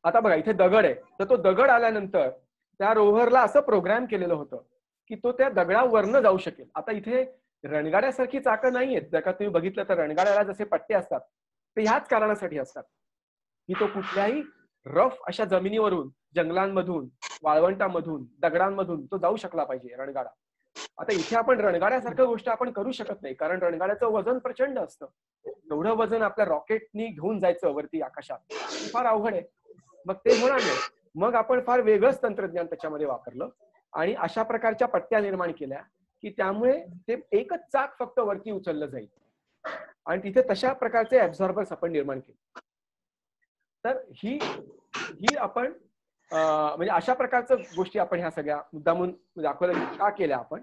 आता बघा इथे दगड आहे, तर तो दगड आल्यानंतर त्या रोव्हरला असं प्रोग्राम केलेलं होतं की तो त्या दगडावरनं जाऊ शकेल. आता इथे रणगाड्यासारखी चाकं नाहीयेत. जर का तुम्ही बघितलं तर रणगाड्याला जसे पट्टे असतात ते ह्याच कारणासाठी असतात की तो कुठल्याही रफ अशा जमिनीवरून, जंगलांमधून, वाळवंटामधून, दगडांमधून तो जाऊ शकला पाहिजे रणगाडा. आता इथे आपण रणगाड्यासारखं गोष्ट आपण करू शकत नाही, कारण रणगाड्याचं वजन प्रचंड असतं. एवढं वजन आपल्या रॉकेटनी घेऊन जायचं वरती आकाशात फार अवघड आहे. मग ते होणार नाही. मग आपण फार वेगळंच तंत्रज्ञान त्याच्यामध्ये वापरलं आणि अशा प्रकारच्या पट्ट्या निर्माण केल्या की त्यामुळे ते एकच चाक फक्त वरती उचललं जाईल आणि तिथे तशा प्रकारचे ऍब्झॉर्बर्स आपण निर्माण केले. तर ही आपण म्हणजे अशा प्रकारच्या गोष्टी आपण ह्या सगळ्या मुद्दामून दाखवल्या का केल्या आपण.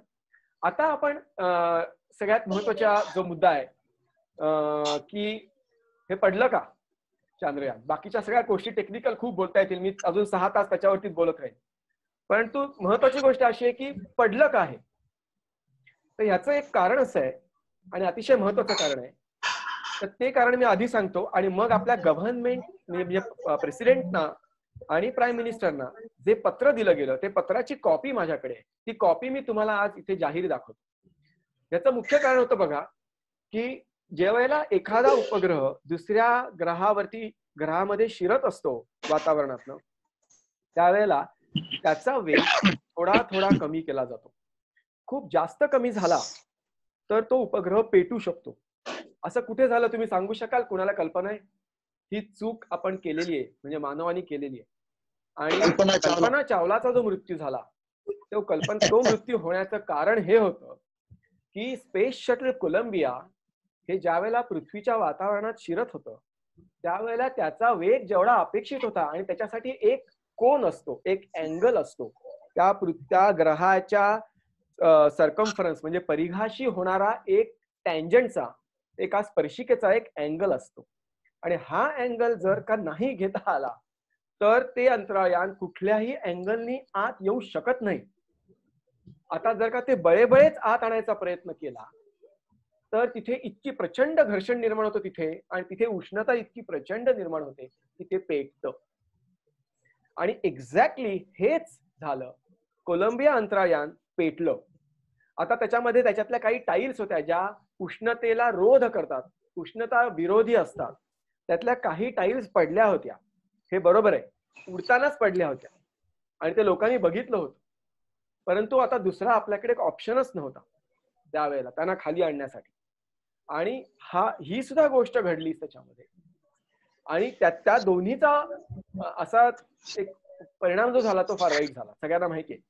आता आपण सगळ्यात महत्वाचा जो मुद्दा आहे की हे पडलं का चांद्रयान. बाकीच्या सगळ्या गोष्टी टेक्निकल खूप बोलता येतील, मी अजून 6 तास त्याच्यावरतीच बोलत राहील. परंतु महत्वाची गोष्ट अशी आहे की पडलं का आहे. तर ह्याचं एक कारण असं आहे आणि अतिशय महत्वाचं कारण आहे. तर ते कारण मी आधी सांगतो आणि मग आपल्या गव्हर्नमेंट म्हणजे प्रेसिडेंटना आणि प्राईम मिनिस्टरना जे पत्र दिलं गेलं ते पत्राची कॉपी माझ्याकडे आहे. ती कॉपी मी तुम्हाला आज इथे जाहीर दाखवतो. याचं मुख्य कारण होतं बघा की ज्यावेळेला एखादा उपग्रह दुसऱ्या ग्रहामध्ये शिरत असतो वातावरणातनं, त्यावेळेला त्याचा वेग थोडा थोडा कमी केला जातो. खूप जास्त कमी झाला तर तो उपग्रह पेटू शकतो. असं कुठे झालं तुम्ही सांगू शकाल? कुणाला कल्पना आहे? ही चूक आपण केलेली आहे, म्हणजे मानवाने केलेली आहे. आणि कल्पना चावलाचा जो मृत्यू झाला तो मृत्यू होण्याचं कारण हे होतं की स्पेस शटल कोलंबिया हे ज्या वेळेला पृथ्वीच्या वातावरणात शिरत होतं त्यावेळेला त्याचा वेग जेवढा अपेक्षित होता आणि त्याच्यासाठी एक कोन असतो, एक अँगल असतो, त्या ग्रहाच्या सर्कम्फरन्स म्हणजे परिघाशी होणारा एक टँजंटचा, एका स्पर्शिकेचा एक अँगल असतो. आणि हा अँगल जर का नाही घेता आला तर ते अंतराळयान कुठल्याही अँगलनी आत येऊ शकत नाही. आता जर का ते बळेबळेच आत आणायचा प्रयत्न केला तर तिथे इतकी प्रचंड घर्षण निर्माण होतं तिथे, आणि तिथे उष्णता इतकी प्रचंड निर्माण होते की ते पेटतं. आणि एक्झॅक्टली हेच झालं. कोलंबिया अंतराळयान पेटलं. आता त्याच्यातल्या काही टाईल्स होत्या ज्या उष्णतेला रोध करतात, उष्णता विरोधी असतात. त्यातल्या काही टाईल्स पडल्या होत्या, हे बरोबर आहे, उडतानाच पडल्या होत्या आणि ते लोकांनी बघितलं होतं. परंतु आता दुसरा आपल्याकडे एक ऑप्शनच नव्हता त्यावेळेला त्यांना खाली आणण्यासाठी. आणि ही सुद्धा गोष्ट घडली त्याच्यामध्ये. आणि त्या दोन्हीचा असा एक परिणाम जो झाला तो फार वाईट झाला, सगळ्यांना माहिती आहे.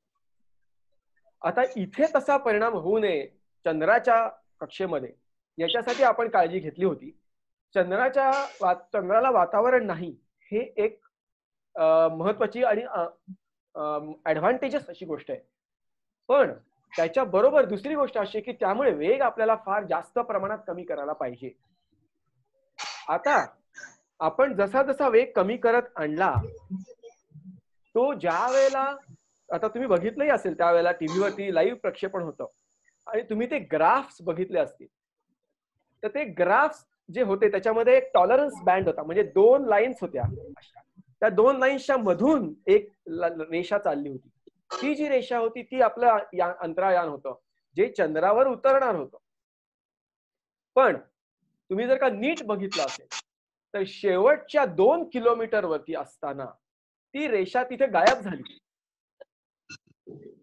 आता इथे तसा परिणाम होऊ नये चंद्राच्या कक्षेमध्ये, याच्यासाठी आपण काळजी घेतली होती. चंद्राला वातावरण नाही हे एक महत्वाची आणि ऍडव्हान्टेजस अशी गोष्ट आहे. पण त्याच्या बरोबर दुसरी गोष्ट अशी की त्यामुळे वेग आपल्याला फार जास्त प्रमाणात कमी करायला पाहिजे. आता आपण जसा जसा वेग कमी करत आणला, तो ज्या वेळेला, आता तुम्ही बघितलंही असेल त्यावेळेला टीव्हीवरती लाईव्ह प्रक्षेपण होतं आणि तुम्ही ते ग्राफ्स बघितले असतील, तर ते ग्राफ्स जे होते त्याच्यामध्ये एक टॉलरन्स बँड होता, म्हणजे 2 लाईन्स होत्या. त्या 2 लाईन्सच्या मधून एक रेषा चालली होती. ती जी रेषा होती ती आपलं अंतराळयान होतं जे चंद्रावर उतरणार होतं. पण तुम्ही जर का नीट बघितलं असेल तर शेवटच्या 2 किलोमीटर वरती असताना ती रेषा तिथे गायब झाली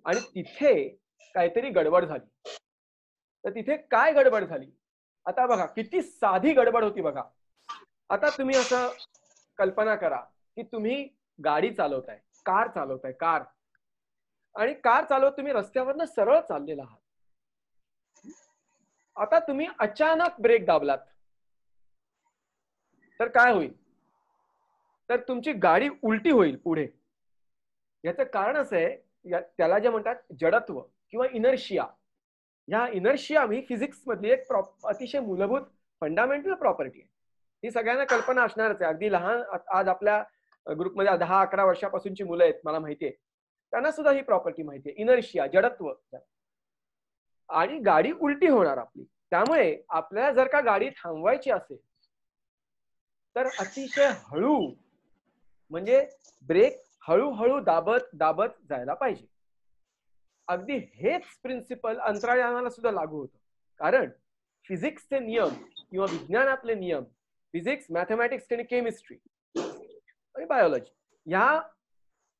आणि तिथे काहीतरी गडबड झाली. तर तिथे काय गडबड झाली, आता बघा किती साधी गडबड होती बघा. आता तुम्ही असं कल्पना करा की तुम्ही गाडी चालवताय, कार चालवताय, कार, आणि कार चालवत तुम्ही रस्त्यावरनं सरळ चाललेला आहात. आता तुम्ही अचानक ब्रेक दाबलात तर काय होईल, तर तुमची गाडी उलटी होईल पुढे. याचं कारण असं आहे, त्याला जे म्हणतात जडत्व किंवा इनर्शिया. ह्या इनर्शिया ही फिजिक्स मधली एक अतिशय मूलभूत फंडामेंटल प्रॉपर्टी आहे. ही सगळ्यांना कल्पना असणारच आहे. अगदी लहान, आज आपल्या ग्रुपमध्ये 10-11 वर्षापासूनची मुलं आहेत मला माहितीये, त्यांना सुद्धा ही प्रॉपर्टी माहितीये, इनर्शिया, जडत्व. आणि गाडी उलटी होणार आपली. त्यामुळे आपल्याला जर का गाडी थांबवायची असेल तर अतिशय हळू, म्हणजे ब्रेक हळूहळू दाबत दाबत जायला पाहिजे. अगदी हेच प्रिन्सिपल अंतराळयानाला सुद्धा लागू होतं. कारण फिजिक्सचे नियम किंवा विज्ञानातले नियम, फिजिक्स, मॅथमॅटिक्स आणि केमिस्ट्री आणि बायोलॉजी, ह्या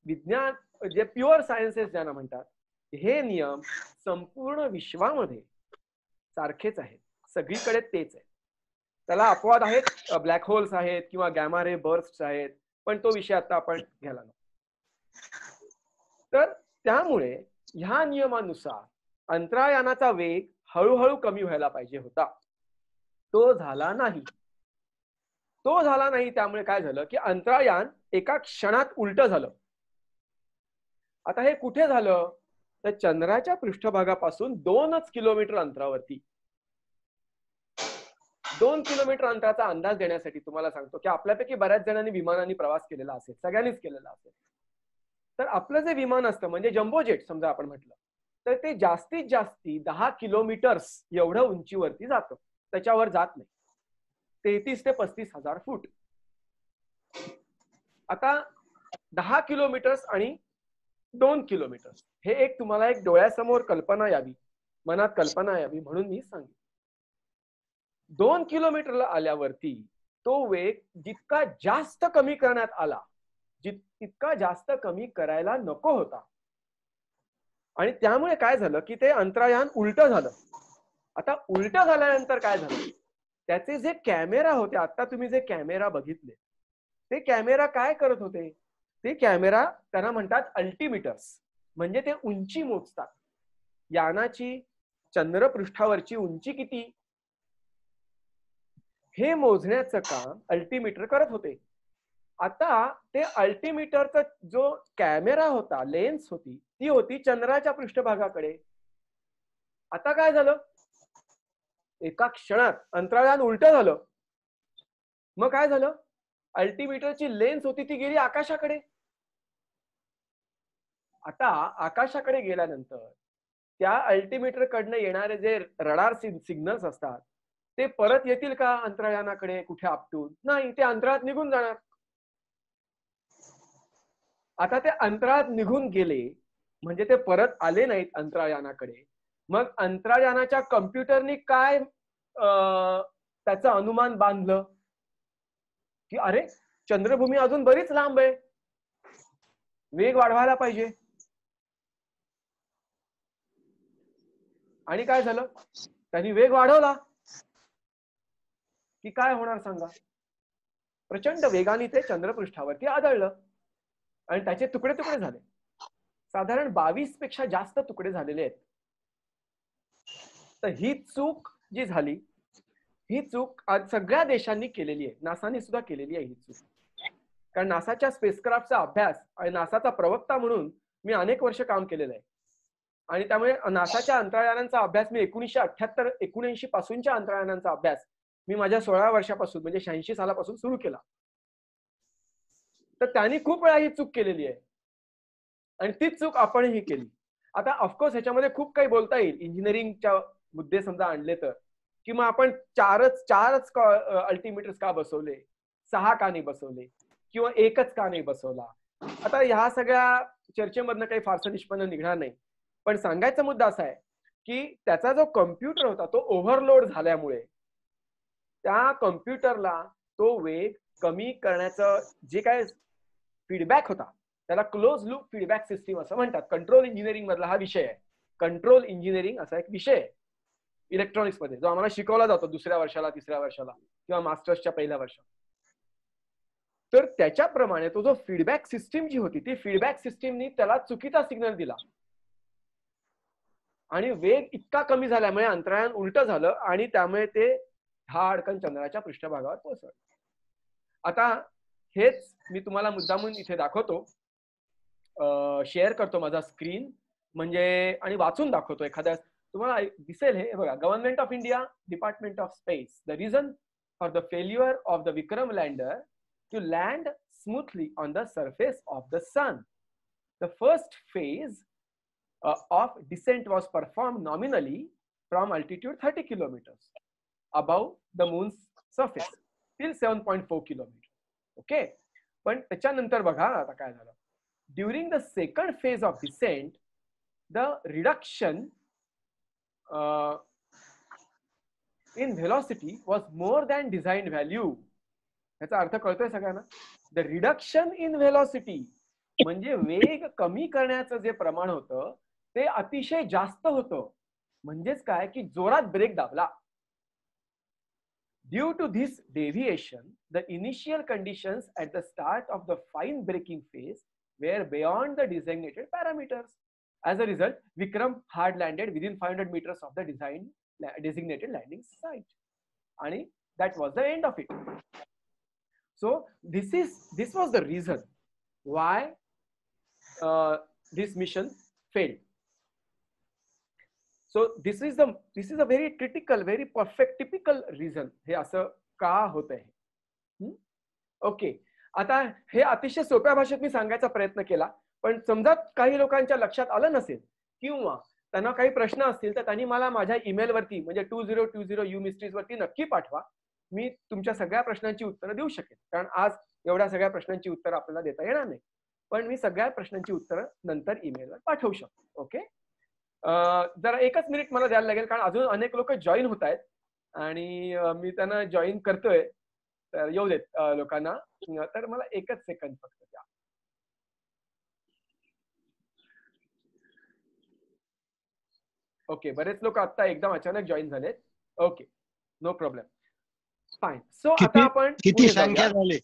विज्ञान जे प्युअर सायन्सेस ज्यांना म्हणतात, हे नियम संपूर्ण विश्वामध्ये सारखेच आहेत, सगळीकडे तेच आहे. त्याला अपवाद आहेत, ब्लॅक होल्स आहेत किंवा गॅमा रे बर्स्ट आहेत, पण तो विषय आता आपण घ्यायला नको. तर त्यामुळे ह्या नियमानुसार अंतराळयानाचा वेग हळूहळू कमी व्हायला पाहिजे होता. तो झाला नाही. त्यामुळे काय झालं की अंतराळयान एका क्षणात उलट झालं. आता हे कुठे झालं, तर चंद्राच्या पृष्ठभागापासून 2 किलोमीटर अंतरावरती. 2 किलोमीटर अंतराचा अंदाज देण्यासाठी तुम्हाला सांगतो की आपल्यापैकी बऱ्याच जणांनी विमानाने प्रवास केलेला असेल, सगळ्यांनीच केलेला असेल. तर आपलं जे विमान असतं, म्हणजे जम्बो जेट समजा आपण म्हटलं, तर ते जास्तीत जास्ती 10 किलोमीटर्स एवढं उंचीवरती जातं, त्याच्यावर जात नाही. 33 ते 35 हजार फूट. आता 10 किलोमीटर्स आणि 2 किलोमीटर्स हे एक तुम्हाला एक डोळ्यासमोर कल्पना यावी, मनात कल्पना यावी म्हणून मी सांगितलं. 2 किलोमीटरला आल्यावरती तो वेग जितका जास्त कमी करण्यात आला, तितका जास्त कमी करायला नको होता. आणि त्यामुळे काय झालं की ते अंतराळयान उलट झालं. आता उलट झाल्यानंतर काय झालं, त्याचे जे कॅमेरा होते, आता तुम्ही जे कॅमेरा बघितले, ते कॅमेरा काय करत होते, ते कॅमेरा त्यांना म्हणतात अल्टिमीटर्स, म्हणजे ते उंची मोजतात. यानाची चंद्रपृष्ठावरची उंची किती हे मोजण्याचं काम अल्टिमीटर करत होते. आता ते अल्टिमीटरचा जो कॅमेरा होता, लेन्स होती, ती होती चंद्राच्या पृष्ठभागाकडे. आता काय झालं, एका क्षणात अंतराळयान उलट झालं. मग काय झालं, अल्टिमीटरची लेन्स होती ती गेली आकाशाकडे. आता आकाशाकडे गेल्यानंतर त्या अल्टिमीटर कडनं येणारे जे रडार सिग्नल्स असतात ते परत येतील का अंतराळयानाकडे कुठे आपटून? नाही, ते अंतराळात निघून जाणार. आता ते अंतराळात निघून गेले म्हणजे ते परत आले नाहीत अंतराळयानाकडे. मग अंतराळयानाच्या कम्प्युटरनी काय त्याचं अनुमान बांधलं, की अरे चंद्रभूमी अजून बरीच लांब आहे, वेग वाढवायला पाहिजे. आणि काय झालं, त्यांनी वेग वाढवला की काय होणार सांगा, प्रचंड वेगाने ते चंद्रपृष्ठावरती आदळलं आणि त्याचे तुकडे तुकडे झाले. साधारण 22 पेक्षा जास्त तुकडे झालेले आहेत. तर ही चूक जी झाली, ही चूक आज सगळ्या देशांनी केलेली आहे, नासाने सुद्धा केलेली आहे ही चूक. कारण नासाच्या स्पेसक्राफ्टचा अभ्यास आणि नासाचा प्रवक्ता म्हणून मी अनेक वर्ष काम केलेलं आहे आणि त्यामुळे नासाच्या अंतराळयानांचा अभ्यास मी 1978-79 पासूनच्या अंतराळयानांचा अभ्यास मी माझ्या 16 वर्षापासून म्हणजे 86 सालापासून सुरू केला. तर त्यांनी खूप वेळा ही चूक केलेली आहे आणि तीच चूक आपणही केली. आता ऑफकोर्स ह्याच्यामध्ये खूप काही बोलता येईल, इंजिनिअरिंगच्या मुद्दे समजा आणले तर, की मग आपण चारच अल्टिमीटर्स का बसवले, 6 का नाही बसवले, किंवा एकच का नाही बसवला. आता ह्या सगळ्या चर्चेमधनं काही फारसं निष्पन्न निघणार नाही. पण सांगायचा मुद्दा असा आहे की त्याचा जो कम्प्युटर होता तो ओव्हरलोड झाल्यामुळे त्या कम्प्युटरला तो वेग कमी करण्याचं जे काय फीडबॅक होता त्याला क्लोज लूप फीडबॅक सिस्टीम असं म्हणतात. कंट्रोल इंजिनिअरिंग मधला हा विषय आहे. कंट्रोल इंजिनिअरिंग असा एक विषय आहे इलेक्ट्रॉनिक्स मध्ये, जो आम्हाला शिकवला जातो 2ऱ्या वर्षाला, 3ऱ्या वर्षाला किंवा मास्टर्सच्या पहिल्या वर्षात. तर त्याच्याप्रमाणे तो जो फीडबॅक सिस्टीम जी होती ती फीडबॅक सिस्टीमनी त्याला चुकीचा सिग्नल दिला आणि वेग इतका कमी झाल्यामुळे अंतराळयान उलट झालं आणि त्यामुळे ते धाडकन चंद्राच्या पृष्ठभागावर पोहोचलं. आता हेच मी तुम्हाला मुद्दामून इथे दाखवतो, शेअर करतो माझा स्क्रीन म्हणजे आणि वाचून दाखवतो एखाद्या, तुम्हाला दिसेल हे बघा. Government of India, department of space, the reason for the failure of the Vikram lander to land smoothly on the surface of the sun. The first phase of descent was performed nominally from altitude 30 kilometers above the moon's surface till 7.4 kilometers. Okay, पण त्याच्यानंतर बघा आता काय झालं. During the second phase of descent, the reduction in velocity was more than designed value. याचा अर्थ कळतोय सगळ्यांना? The reduction in velocity म्हणजे वेग कमी करण्याचं जे प्रमाण होतं ते अतिशय जास्त होतं. म्हणजेच काय की जोरात ब्रेक दाबला. Due to this deviation the initial conditions at the start of the fine braking phase were beyond the designated parameters. As a result Vikram hard landed within 500 meters of the designated landing site. आणि that was the end of it. So this was the reason why this mission failed. So this is a very critical, very perfect, typical reason. हे असं का होत आहे. Okay, आता हे अतिशय सोप्या भाषेत मी सांगायचा प्रयत्न केला, पण समजा काही लोकांच्या लक्षात आलं नसेल किंवा त्यांना काही प्रश्न असतील तर त्यांनी मला माझ्या ईमेल वरती म्हणजे 2020 वरती नक्की पाठवा. मी तुमच्या सगळ्या प्रश्नांची उत्तरं देऊ शकेन, कारण आज एवढ्या सगळ्या प्रश्नांची उत्तरं आपल्याला देता येणार नाही, पण मी सगळ्या प्रश्नांची उत्तरं नंतर ईमेलवर पाठवू शकतो. ओके, जरा 1च मिनिट मला द्यायला लागेल, कारण अजून अनेक लोक जॉईन होत आहेत आणि मी त्यांना जॉईन करतोय, तर येऊ देत लोकांना. तर मला 1च सेकंद फक्त द्या. ओके, बरेच लोक आता एकदम अचानक जॉईन झालेत. Okay, no problem, fine. So आता आपण किती संख्या झाली?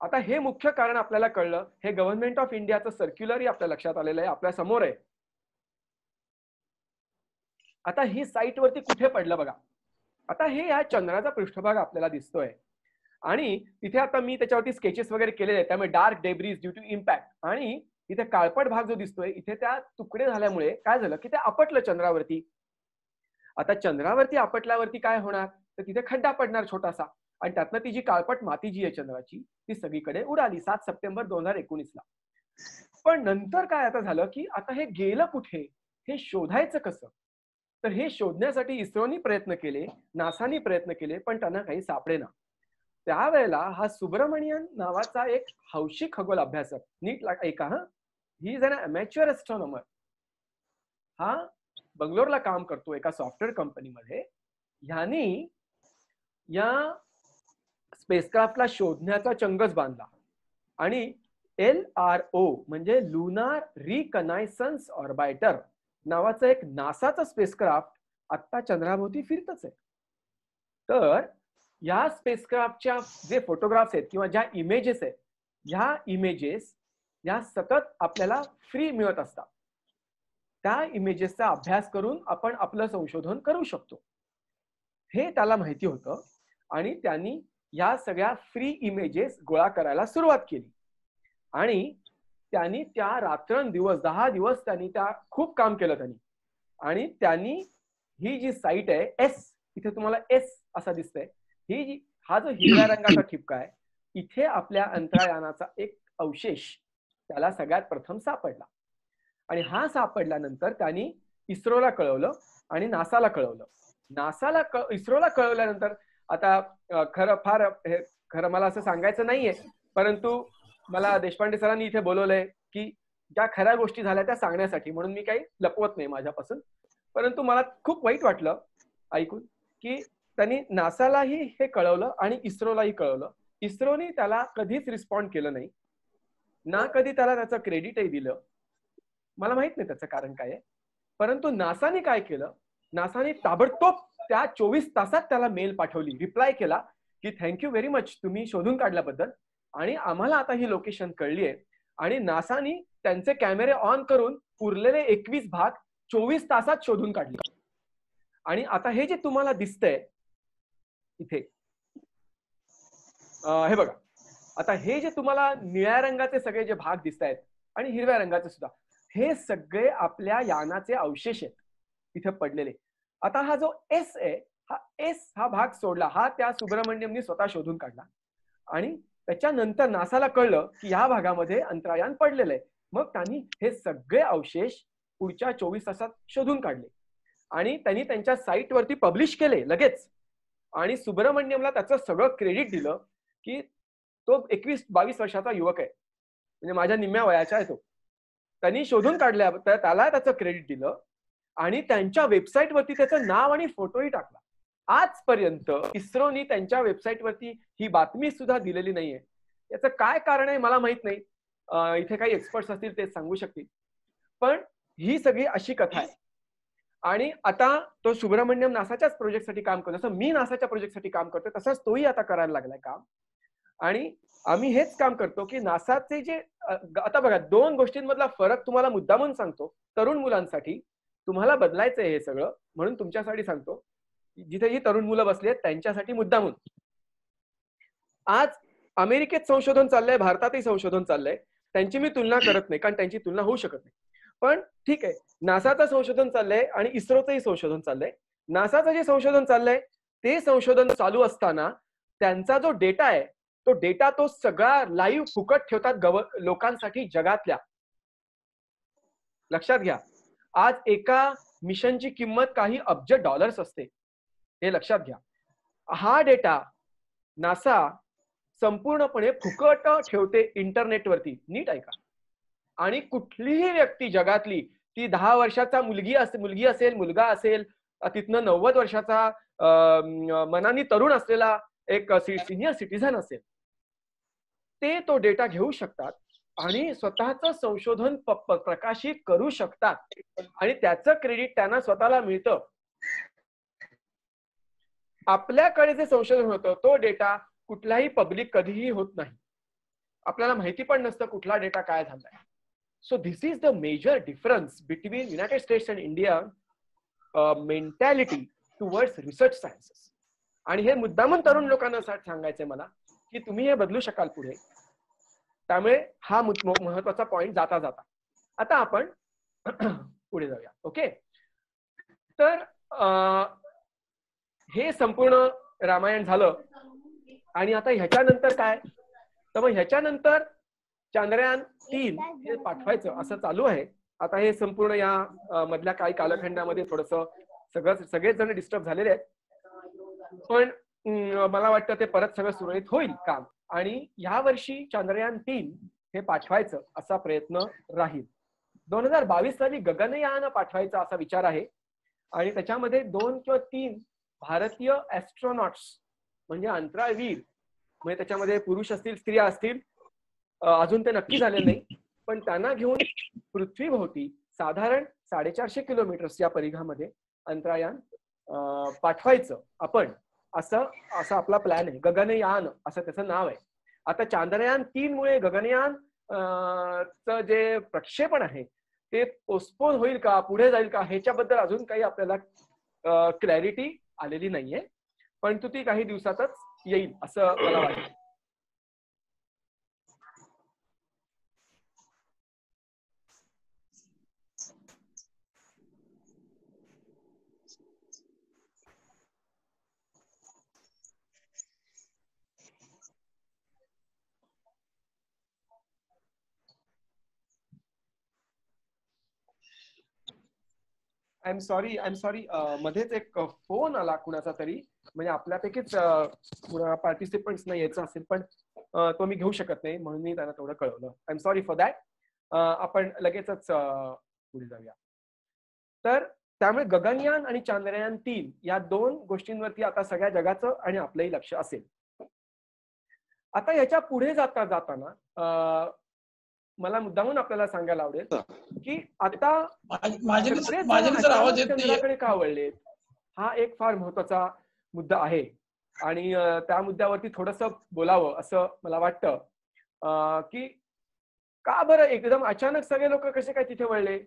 आता हे मुख्य कारण आपल्याला कळलं. हे गव्हर्नमेंट ऑफ इंडियाचं सर्क्युलरही आपल्या लक्षात आलेलं आहे, आपल्या समोर आहे. आता ही साईट वरती कुठे पडलं बघा. आता हे या चंद्राचा पृष्ठभाग आपल्याला दिसतोय आणि तिथे आता मी त्याच्यावरती स्केचेस वगैरे केलेले आहेत, त्यामुळे dark debris due to impact. आणि इथे काळपट भाग जो दिसतोय इथे त्या तुकडे झाल्यामुळे काय झालं की ते आपटलं चंद्रावरती. आता चंद्रावरती आपटल्यावरती काय होणार तर तिथे खड्डा पडणार छोटासा आणि त्यातनं ती जी काळपट माती जी आहे चंद्राची ती सगळीकडे उडाली 7 सप्टेंबर 2019 ला. पण नंतर काय आता झालं की आता हे गेलं कुठे हे शोधायचं कसं. तर हे शोधण्यासाठी इस्रोनी प्रयत्न केले, नासानी प्रयत्न केले, पण त्यांना काही सापडेना. त्यावेळेला हा सुब्रमणियन नावाचा एक हौशी खगोल अभ्यासक, नीट ऐका हा, ही इज एन अमॅच्युअर एस्ट्रॉनॉमर. हा बंगलोरला काम करतो एका सॉफ्टवेअर कंपनीमध्ये. ह्यानी या स्पेसक्राफ्टला शोधण्याचा चंगच बांधला आणि LRO म्हणजे लुनार रिकनायसन्स ऑर्बिटर नावाचं एक नासाचं स्पेसक्राफ्ट आता चंद्राभोवती फिरतच आहे. तर या स्पेसक्राफ्टच्या जे फोटोग्राफ्स आहेत किंवा ज्या इमेजेस आहेत, ह्या इमेजेस या सतत आपल्याला फ्री मिळत असतात. त्या इमेजेसचा अभ्यास करून आपण आपलं संशोधन करू शकतो हे त्याला माहिती होतं आणि त्यांनी या सगळ्या फ्री इमेजेस गोळा करायला सुरुवात केली आणि त्यांनी त्या रात्रंदिवस 10 दिवस त्यांनी त्या खूप काम केलं त्यांनी. आणि त्यांनी ही जी साईट आहे एस, इथे तुम्हाला एस असा दिसतंय, हा जो हिरव्या रंगाचा ठिपका आहे, इथे आपल्या अंतराळयानाचा एक अवशेष त्याला सगळ्यात प्रथम सापडला. आणि हा सापडल्यानंतर त्यांनी इस्रोला कळवलं आणि नासाला कळवलं. इस्रोला कळवल्यानंतर आता खरं मला असं सांगायचं नाहीये, परंतु मला देशपांडे सरांनी इथे बोलवलंय की ज्या खऱ्या गोष्टी झाल्या त्या सांगण्यासाठी, म्हणून मी काही लपवत नाही माझ्यापासून. परंतु मला खूप वाईट वाटलं ऐकून की त्यांनी नासालाही हे कळवलं आणि इस्रोलाही कळवलं. इस्रोनी त्याला कधीच रिस्पॉन्ड केलं नाही ना, कधी त्याला त्याचं क्रेडिटही दिलं. मला माहित नाही त्याचं कारण काय आहे. परंतु नासाने काय केलं, नासाने ताबडतोब त्या 24 तासात त्याला मेल पाठवली, रिप्लाय केला की थँक्यू व्हेरी मच तुम्ही शोधून काढल्याबद्दल आणि आम्हाला आता ही लोकेशन कळली आहे. आणि नासानी त्यांचे कॅमेरे ऑन करून उरलेले 21 भाग 24 तासात शोधून काढले. आणि आता हे जे तुम्हाला दिसतंय इथे, हे बघा, आता हे जे तुम्हाला निळ्या रंगाचे सगळे जे भाग दिसत आहेत आणि हिरव्या रंगाचे सुद्धा, हे सगळे आपल्या यानाचे अवशेष आहेत इथे पडलेले. आता हा जो एस आहे, हा भाग सोडला, हा त्या सुब्रमण्यमनी स्वतः शोधून काढला आणि त्याच्यानंतर नासाला कळलं की ह्या भागामध्ये अंतराळयान पडलेलं आहे. मग त्यांनी हे सगळे अवशेष पुढच्या 24 तासात शोधून काढले आणि त्यांनी त्यांच्या साईटवरती पब्लिश केले लगेच. आणि सुब्रमण्यमला त्याचं सगळं क्रेडिट दिलं की तो 21-22 वर्षाचा युवक आहे, म्हणजे माझ्या निम्म्या वयाचा आहे तो. त्यांनी शोधून काढल्या, त्याला त्याचं क्रेडिट दिलं आणि त्यांच्या वेबसाईटवरती त्याचं नाव आणि फोटोही टाकला. आजपर्यंत इस्रोनी त्यांच्या वेबसाईटवरती ही बातमी सुद्धा दिलेली नाहीये. याचं काय कारण आहे मला माहित नाही, इथे काही एक्सपर्ट्स असतील ते सांगू शकतील. पण ही सगळी अशी कथा आहे. आणि आता तो सुब्रमण्यम नासाच्याच प्रोजेक्टसाठी काम करतो, जसं मी नासाच्या प्रोजेक्टसाठी काम करतो तसंच तोही आता करायला लागलाय काम. आणि आम्ही हेच काम करतो की नासाचे जे आता बघा, 2 गोष्टींमधला फरक तुम्हाला मुद्दामून सांगतो. तरुण मुलांसाठी तुम्हाला बदलायचंय हे सगळं, म्हणून तुमच्यासाठी सांगतो. जिथे जी तरुण मुलं बसली आहेत त्यांच्यासाठी मुद्दामून. आज अमेरिकेत संशोधन चाललंय, भारतातही संशोधन चाललंय. त्यांची मी तुलना करत नाही कारण त्यांची तुलना होऊ शकत नाही. पण ठीक आहे, नासाचं संशोधन चाललंय आणि इस्रोचंही संशोधन चाललंय. नासाचं जे संशोधन चाललंय ते संशोधन चालू असताना त्यांचा जो डेटा आहे तो सगळा लाईव्ह फुकट ठेवतात लोकांसाठी जगातल्या. लक्षात घ्या, आज एका मिशनची किंमत काही अब्ज डॉलर्स असते, हे लक्षात घ्या. हा डेटा नासा संपूर्णपणे फुकट ठेवते इंटरनेटवरती. नीट ऐका. आणि कुठलीही व्यक्ती जगातली, ती 10 वर्षाचा मुलगा असेल, तिथनं 90 वर्षाचा मनानी तरुण असलेला एक सिनियर सिटीझन असेल, ते तो डेटा घेऊ शकतात आणि स्वतःचं संशोधन प्रकाशित करू शकतात आणि त्याचं क्रेडिट त्यांना स्वतःला मिळतं. आपल्याकडे जे संशोधन होतं तो डेटा कुठलाही पब्लिक कधीही होत नाही. आपल्याला माहिती पण नसतं कुठला डेटा काय झालाय. So this is the major difference between United States and India mentality towards research sciences. आणि हे मुद्दामून तरुण लोकांना सांगायचंय मला की तुम्ही हे बदलू शकाल पुढे. त्यामुळे हा महत्वाचा पॉइंट जाता जाता आता आपण पुढे जाऊया. ओके, तर हे संपूर्ण रामायण झालं. आणि आता ह्याच्यानंतर काय, तर मग ह्याच्यानंतर चांद्रयान 3 हे पाठवायचं असं चालू आहे. आता हे संपूर्ण या मधल्या काही कालखंडामध्ये थोडस सगळेच जण डिस्टर्ब झालेले आहेत, पण मला वाटतं ते परत सगळं सुरळीत होईल काम. आणि या वर्षी चांद्रयान 3 हे पाठवायचं असा प्रयत्न राहील. 2022 साली गगनयान पाठवायचा असा विचार आहे आणि त्याच्यामध्ये 2 किंवा 3 भारतीय ऍस्ट्रॉनॉट्स म्हणजे अंतराळवीर म्हणजे त्याच्यामध्ये पुरुष असतील स्त्रिया असतील, अजून ते नक्की झालेलं नाही, पण त्यांना घेऊन पृथ्वीभोवती साधारण 450 किलोमीटर्स या परिघामध्ये अंतराळयान पाठवायचं आपण, असं आपला प्लॅन आहे. गगनयान असं त्याचं नाव आहे. आता चांद्रयान 3 मुळे गगनयान चं जे प्रक्षेपण आहे ते पोस्टपोन होईल का, पुढे जाईल का, ह्याच्याबद्दल अजून काही आपल्याला क्लॅरिटी आलेली नाहीये, परंतु ती काही दिवसातच येईल असं मला वाटतं. आय एम सॉरी मध्येच एक फोन आला कुणाचा तरी, म्हणजे आपल्यापैकीच पार्टिसिपंट्स नाही यायचं असेल, पण तो मी घेऊ शकत नाही म्हणून मी त्यांना तेवढं कळवलं. I am sorry for that. आपण लगेचच पुढे जाऊया. तर त्यामुळे गगनयान आणि चांद्रयान 3 या 2 गोष्टींवरती आता सगळ्या जगाचं आणि आपलंही लक्ष असेल. आता याच्या पुढे जाताना मला मुद्दामून आपल्याला सांगायला आवडेल की आता चंद्राकडे का वळलेत, हा एक फार महत्वाचा मुद्दा आहे आणि त्या मुद्द्यावरती थोडंसं बोलावं असं मला वाटतं. की का बरं एकदम अचानक सगळे लोक कसे काय तिथे वळले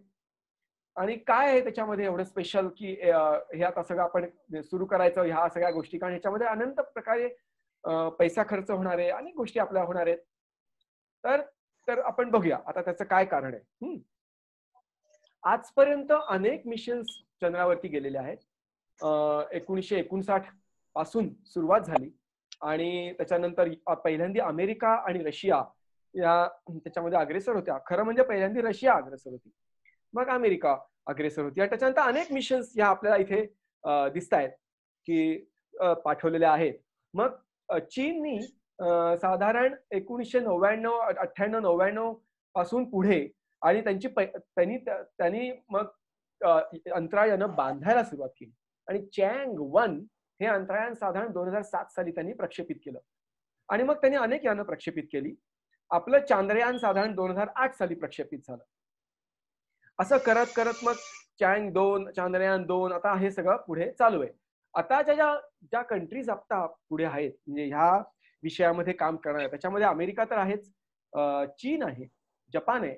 आणि काय आहे त्याच्यामध्ये एवढं स्पेशल की हे आता सगळं आपण सुरू करायचं ह्या सगळ्या गोष्टी, कारण ह्याच्यामध्ये अनंत प्रकारे पैसा खर्च होणार आहे, अनेक गोष्टी आपल्या होणार आहेत. तर आपण बघूया आता त्याचं काय कारण आहे. आजपर्यंत अनेक मिशन्स चंद्रावरती गेलेले आहेत. 1959 पासून सुरुवात झाली आणि त्याच्यानंतर पहिल्यांदा अमेरिका आणि रशिया या त्याच्यामध्ये अग्रेसर होत्या. खरं म्हणजे पहिल्यांदा रशिया अग्रेसर होती, मग अमेरिका अग्रेसर होती आणि त्याच्यानंतर अनेक मिशन्स ह्या आपल्याला इथे दिसत आहेत की पाठवलेल्या आहेत. मग चीननी साधारण 1999 पासून पुढे आणि त्यांनी मग अंतराळयानं बांधायला सुरुवात केली आणि चँग-1 हे अंतराळयान साधारण 2007 साली त्यांनी प्रक्षेपित केलं आणि मग त्यांनी अनेक यानं प्रक्षेपित केली. आपलं चांद्रयान साधारण 2008 साली प्रक्षेपित झालं. असं करत करत मग चँग-2, चांद्रयान 2 आता हे सगळं पुढे चालू आहे. आता ज्या कंट्रीज आता पुढे आहेत म्हणजे ह्या विषयामध्ये काम करणार, त्याच्यामध्ये अमेरिका तर आहेच, चीन आहे, जपान आहे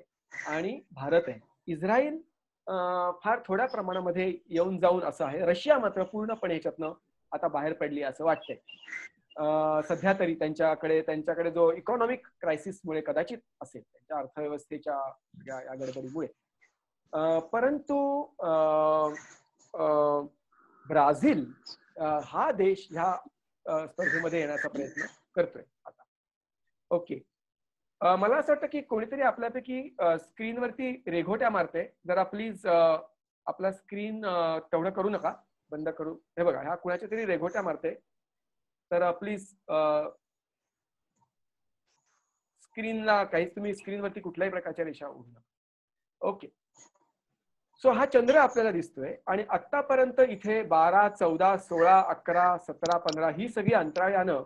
आणि भारत आहे. इस्रायल फार थोड्या प्रमाणामध्ये येऊन जाऊन असं आहे. रशिया मात्र पूर्णपणे ह्याच्यातनं आता बाहेर पडली असं वाटतंय सध्या तरी. त्यांच्याकडे जो इकॉनॉमिक क्रायसिसमुळे कदाचित असेल, त्यांच्या अर्थव्यवस्थेच्या या गडबडीमुळे. परंतु ब्राझील हा देश ह्या स्पर्धेमध्ये येण्याचा प्रयत्न करतोय आता. ओके, मला असं वाटतं की कोणीतरी आपल्यापैकी स्क्रीनवरती रेघोट्या मारते. जरा प्लीज आपला स्क्रीन तेवढं करू नका, बंद करू. हे बघा, ह्या कुणाच्या तरी रेघोट्या मारते, तर प्लीज स्क्रीनला काहीच तुम्ही स्क्रीनवरती कुठल्याही प्रकारच्या रेषा उडू नका. ओके, सो हा चंद्र आपल्याला दिसतोय आणि आतापर्यंत इथे 12, 14, 16, 11, 17, 15 ही सगळी अंतराळयानं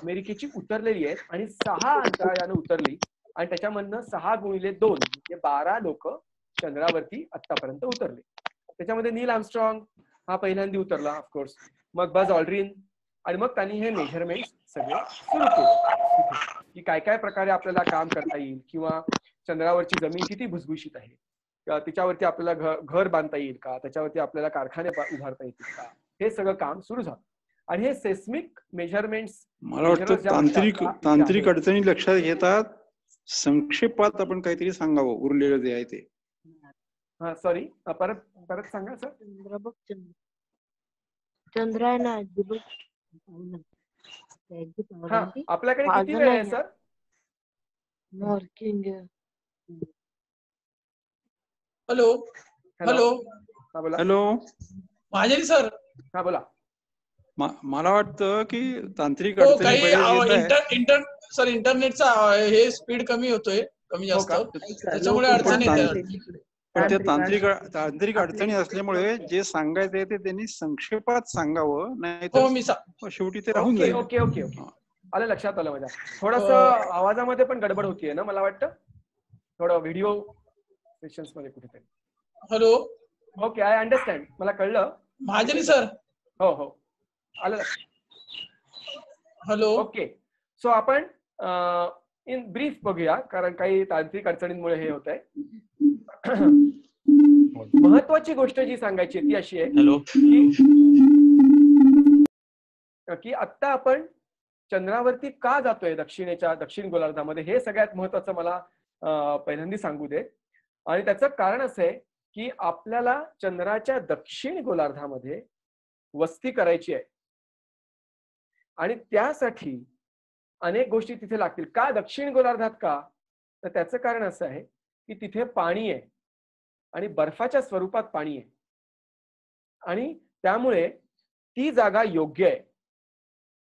अमेरिकेची उतरलेली आहेत आणि 6 अंतराळयानं उतरली आणि त्याच्यामधनं 6 गुणिले 2 म्हणजे 12 लोक चंद्रावरती आतापर्यंत उतरले. त्याच्यामध्ये नील आर्मस्ट्रॉंग हा पहिल्यांदा उतरला ऑफकोर्स, मग बज ऑल्ड्रिन आणि मग त्यांनी हे मेजरमेंट सगळे सुरू केले की काय काय प्रकारे आपल्याला काम करता येईल किंवा चंद्रावरची जमीन किती भुसभुशीत आहे, त्याच्यावरती आपल्याला घर बांधता येईल का, त्याच्यावरती आपल्याला कारखाने उभारता येतील का, हे सगळं काम सुरू झालं. आणि हे सेस्मिक मेजरमेंट्स मला वाटतं तांत्रिक अडचणी लक्षात घेतात संक्षेपात आपण काहीतरी सांगावं उरलेलं जे आहे ते. हा सॉरी, परत सांगा सर. चंद्रायन आपल्याकडे किती वेळ आहे सर? हॅलो हॅलो हॅलो महाजनी सर. हा बोला. मला वाटतं की तांत्रिक अडचणी इंटरनेटचा हे स्पीड कमी होतोय, कमी जास्त, त्याच्यामुळे अडचणी येतात. पण ते तांत्रिक अडचणी असल्यामुळे जे सांगायचं आहे ते त्यांनी संक्षेपात सांगावं, नाही तर शेवटी ते राहून जाईल. ओके ओके ओके आलं लक्षात आलं माझ्या. थोडस आवाजामध्ये पण गडबड होतीये ना मला वाटतं, थोडं व्हिडिओ सेशन्स मध्ये कुठेतरी. हॅलो. ओके, आय अंडरस्टँड, मला कळलं महाजनी सर. हो हो आलं. हॅलो. ओके, सो आपण इन ब्रीफ बघूया, कारण काही तांत्रिक अडचणींमुळे हे होत आहे. महत्वाची गोष्ट जी सांगायची ती अशी आहे की आत्ता आपण चंद्रावरती का जातोय दक्षिण गोलार्धामध्ये, हे सगळ्यात महत्वाचं मला पहिल्यांदा सांगू दे. आणि त्याचं कारण असं आहे की आपल्याला चंद्राच्या दक्षिण गोलार्धामध्ये वस्ती करायची आहे आणि त्यासाठी अनेक गोष्टी तिथे लागतील. का दक्षिण गोलार्धात का? तर त्याचं कारण असं आहे की तिथे पाणी आहे आणि बर्फाच्या स्वरूपात पाणी आहे आणि त्यामुळे ती जागा योग्य आहे.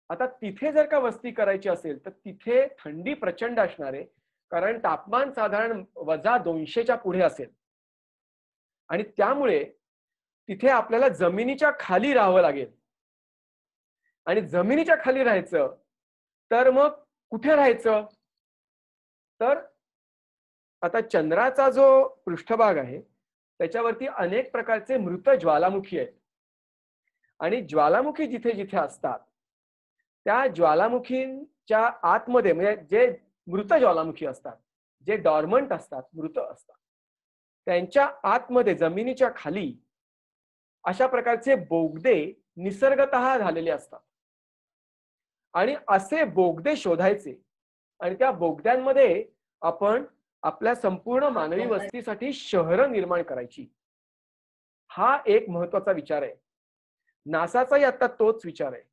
आता तिथे जर का वस्ती करायची असेल तर तिथे थंडी प्रचंड असणार आहे, कारण तापमान साधारण -200च्या पुढे असेल आणि त्यामुळे तिथे आपल्याला जमिनीच्या खाली राहावं लागेल. आणि जमिनीच्या खाली राहायचं तर मग कुठे राहायचं? तर आता चंद्राचा जो पृष्ठभाग आहे त्याच्यावरती अनेक प्रकारचे मृत ज्वालामुखी आहेत आणि ज्वालामुखी जिथे जिथे असतात त्या ज्वालामुखींच्या आतमध्ये, म्हणजे जे मृत ज्वालामुखी असतात, जे डॉर्मंट असतात, मृत असतात, त्यांच्या आतमध्ये जमिनीच्या खाली अशा प्रकारचे बोगदे निसर्गतः झालेले असतात आणि असे बोगदे शोधायचे आणि त्या बोगद्यांमध्ये आपण आपल्या संपूर्ण मानवी वस्तीसाठी शहरं निर्माण करायची. हा एक महत्वाचा विचार आहे. नासाचाही आता तोच विचार आहे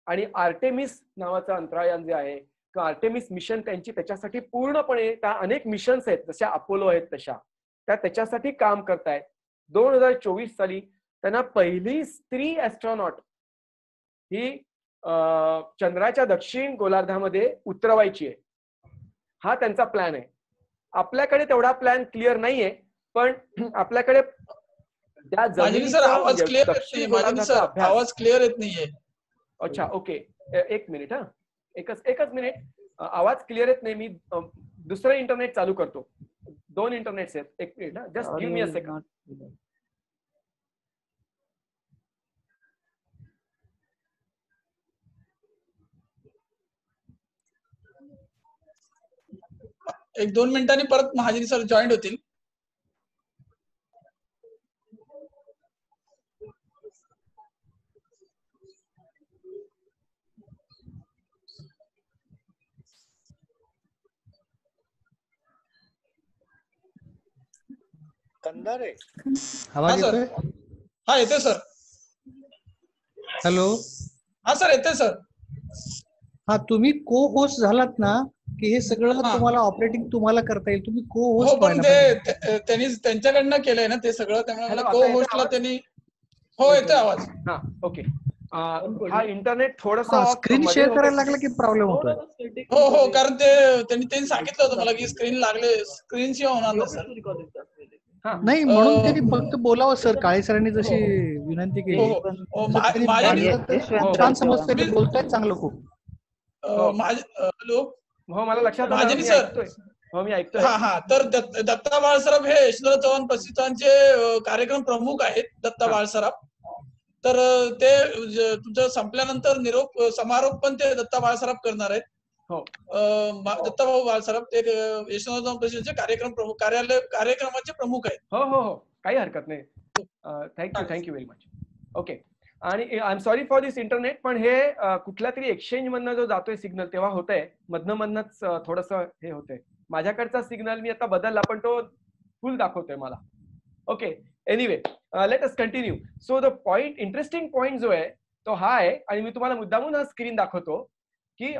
आणि आर्टेमिस नावाचं अंतराळयान जे आहे किंवा आर्टेमिस मिशन त्यांची त्याच्यासाठी पूर्णपणे, त्या अनेक मिशन्स आहेत जशा अपोलो आहेत तशा, त्या त्याच्यासाठी काम करतायत. 2024 साली त्यांना पहिली स्त्री ऍस्ट्रॉनॉट ही चंद्राच्या दक्षिण गोलार्धामध्ये उतरवायची आहे. हा त्यांचा प्लॅन आहे. आपल्याकडे तेवढा प्लॅन क्लिअर नाहीये, पण आपल्याकडे त्या आवाज क्लिअर येत नाहीये. अच्छा, ओके, एक मिनिट, हा एकच मिनिट. आवाज क्लिअर येत नाही. मी दुसरं इंटरनेट चालू करतो. 2 इंटरनेट्स आहेत. एक minute, just give me a second. एक 2 मिनिटांनी परत महाजनी सर जॉईन होतील. कंदारे, आवाज येतोय? हा येतोय सर. हॅलो. हा सर येतोय सर. हा, तुम्ही को होस्ट झालात ना की हे सगळं तुम्हाला ऑपरेटिंग तुम्हाला करता येईल. तुम्ही को हो, होस्ट पण ते त्यांनी त्यांच्याकडनं केलंय ना ते सगळं, त्यामुळे को होस्टला त्यांनी. हो येतोय आवाज. हा, ओके. हा इंटरनेट थोडंसं स्क्रीन शेअर करायला लागलं की प्रॉब्लेम होतोय. हो, कारण त्यांनी सांगितलं होतं मला की स्क्रीन शिवाय होणार नाही सर. नाही, म्हणून त्यांनी फक्त बोलावं सर. काळे सरांनी जशी विनंती केली. छान समजतंय, बोलतायत चांगलं खूप. हॅलो. हो, मला लक्षात आलं. महाजनी सर. हो, मी ऐकतोय. हा, तर दत्ता बाळसराफ हे यशवंत चव्हाण प्रसिद्धांचे कार्यक्रम प्रमुख आहेत. दत्ता बाळसराफ. तर ते तुमचं संपल्यानंतर निरोप समारोप पण ते दत्ता बाळसराफ करणार आहेत. हो. दत्ता भाऊ बाळसराफ ते यशवंत चव्हाण प्रसिद्धीचे कार्यक्रमाचे प्रमुख आहेत. हो हो हो, काही हरकत नाही. Thank you very much. ओके. आणि I am sorry for this internet, पण हे कुठल्या तरी एक्सचेंज मधनं जो जातोय सिग्नल तेव्हा होतंय, मधनच थोडंसं हे होतंय. माझ्याकडचा सिग्नल मी आता बदलला पण तो फुल दाखवतोय मला. Okay, anyway let us continue. So the point, interesting point जो आहे तो हा आहे आणि मी तुम्हाला मुद्दामून हा स्क्रीन दाखवतो की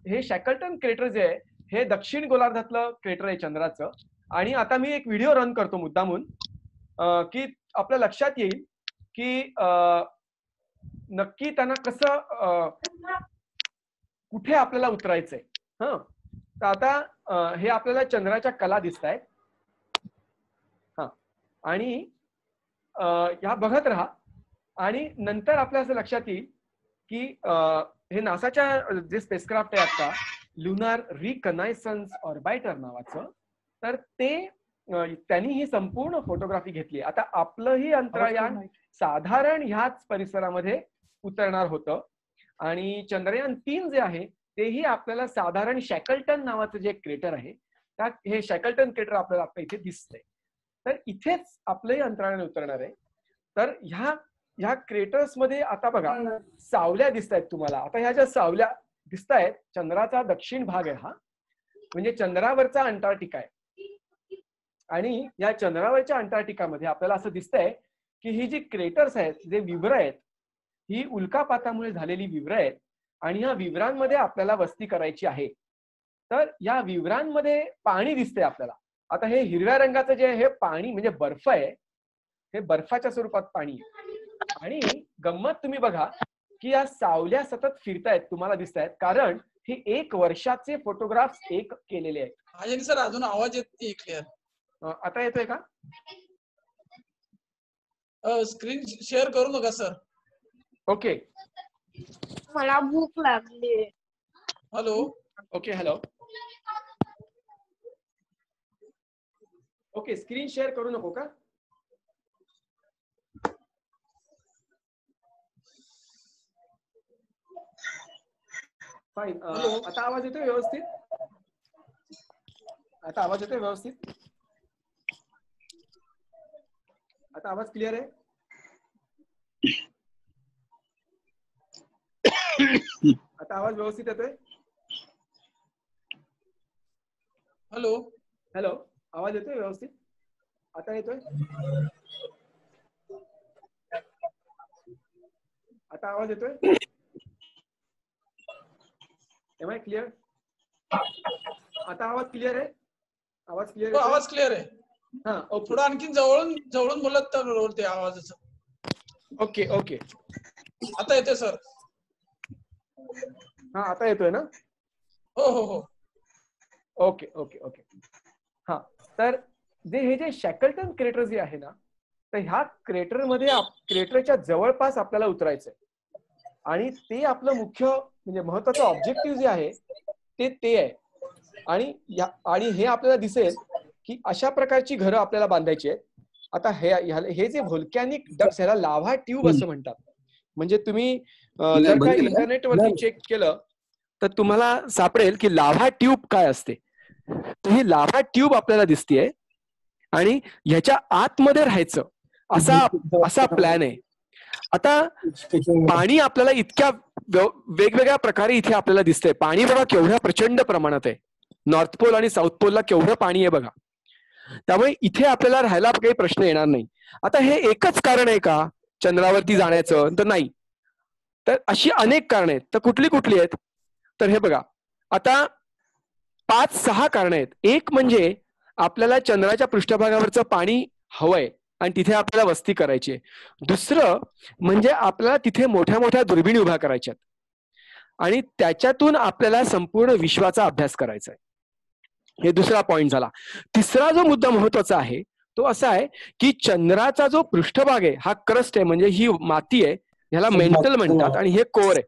हे शॅकल्टन क्रेटर जे आहे हे दक्षिण गोलार्धातलं क्रेटर आहे चंद्राचं. आणि आता मी एक व्हिडिओ रन करतो मुद्दामून की आपल्या लक्षात येईल की नक्की त्यांना कसं कुठे आपल्याला उतरायचंय. तर आता हे आपल्याला चंद्राच्या कला दिसत आहेत. हा, आणि ह्या बघत राहा आणि नंतर आपल्या असं लक्षात येईल की हे नासाच्या जे स्पेसक्राफ्ट आहे आता लुनार रिकनायसन्स ऑर्बिटर नावाचं, तर ते त्यांनी ही संपूर्ण फोटोग्राफी घेतली. आता आपलंही अंतराळयान साधारण ह्याच परिसरामध्ये उतरणार होतं आणि चंद्रयान 3 जे आहे तेही आपल्याला साधारण शॅकल्टन नावाचं जे क्रेटर आहे त्यात हे शॅकल्टन क्रेटर आपल्याला आता इथे दिसतंय. तर इथेच आपलंही अंतराळयान उतरणार आहे. तर ह्या क्रेटर्स मध्ये आता बघा सावल्या दिसत आहेत तुम्हाला. आता ह्या ज्या सावल्या दिसत आहेत, चंद्राचा दक्षिण भाग आहे हा, म्हणजे चंद्रावरचा अंटार्क्टिका आहे. आणि या चंद्रावरच्या अंटार्क्टिकामध्ये आपल्याला असं दिसतंय की ही जी क्रेटर्स आहेत, जे विव्र आहेत, ही उल्कापातामुळे झालेली विव्र आहेत आणि ह्या विव्रांमध्ये आपल्याला वस्ती करायची आहे. तर या विव्रांमध्ये पाणी दिसतंय आपल्याला. आता हे हिरव्या रंगाचं जे हे पाणी म्हणजे बर्फ आहे, हे बर्फाच्या स्वरूपात पाणी आहे. आणि गंमत तुम्ही बघा की या सावल्या सतत फिरतायत, तुम्हाला दिसत आहेत, कारण हे 1 वर्षाचे फोटोग्राफ्स एक केलेले आहेत. अजय सर अजून आवाज येत नाही क्लिअर. आता येतोय का? स्क्रीन शेअर करू नका सर. ओके, मला भूक लागली. Hello. Okay, hello. Okay, screen share करू नको का? फाईन. आता आवाज येतोय व्यवस्थित? आता आवाज येतोय व्यवस्थित? आता आवाज क्लिअर आहे? आता आवाज व्यवस्थित येतोय? हॅलो. हॅलो, आवाज येतोय व्यवस्थित? आता येतोय? आता आवाज येतोय? Am I clear? आता आवाज क्लिअर आहे? आवाज क्लिअर आहे? आवाज क्लिअर आहे. हा, थोडं आणखी जवळून बोलत तर बरोबर ते आवाजाचं. ओके ओके, आता येतोय सर. हा, आता येतोय ना? हो हो हो. Okay okay okay. हा, तर हे जे शॅकल्टन क्रेटर जे आहे ना, तर ह्या क्रेटरमध्ये क्रेटरच्या जवळपास आपल्याला उतरायचंय आणि ते आपलं मुख्य म्हणजे महत्वाचं ऑब्जेक्टिव्ह जे आहे ते आहे. आणि हे आपल्याला दिसेल की अशा प्रकारची घरं आपल्याला बांधायची आहेत. आता हे जे व्होल्कॅनिक डक्ट्स, ह्याला लाव्हा ट्यूब असं म्हणतात. म्हणजे तुम्ही जर का इंटरनेटवरती चेक केलं तर तुम्हाला सापडेल की लाव्हा ट्यूब काय असते. तर ही लाव्हा ट्यूब आपल्याला दिसतेय आणि ह्याच्या आतमध्ये राहायचं असा प्लॅन आहे. आता पाणी आपल्याला इतक्या वेगवेगळ्या प्रकारे इथे आपल्याला दिसतंय. पाणी बघा केवढ्या प्रचंड प्रमाणात आहे. नॉर्थ पोल आणि साऊथ पोलला केवढं पाणी आहे बघा. त्यामुळे इथे आपल्याला राहायला काही प्रश्न येणार नाही. आता हे एकच कारण आहे का चंद्रावरती जाण्याचं? तर नाही. तर अशी अनेक कारण आहेत. तर कुठली कुठली आहेत? तर हे बघा, आता 5-6 कारण आहेत. एक म्हणजे आपल्याला चंद्राच्या पृष्ठभागावरचं पाणी हवंय आणि तिथे आपल्याला वस्ती करायची आहे. दुसरं म्हणजे आपल्याला तिथे मोठ्या मोठ्या दुर्बिणी उभ्या करायच्यात आणि त्याच्यातून आपल्याला संपूर्ण विश्वाचा अभ्यास करायचा आहे. हे दुसरा पॉइंट झाला. तिसरा जो मुद्दा महत्वाचा आहे तो असा आहे की चंद्राचा जो पृष्ठभाग आहे हा क्रस्ट आहे, म्हणजे ही माती आहे, ह्याला मेंटल म्हणतात आणि हे कोर आहे.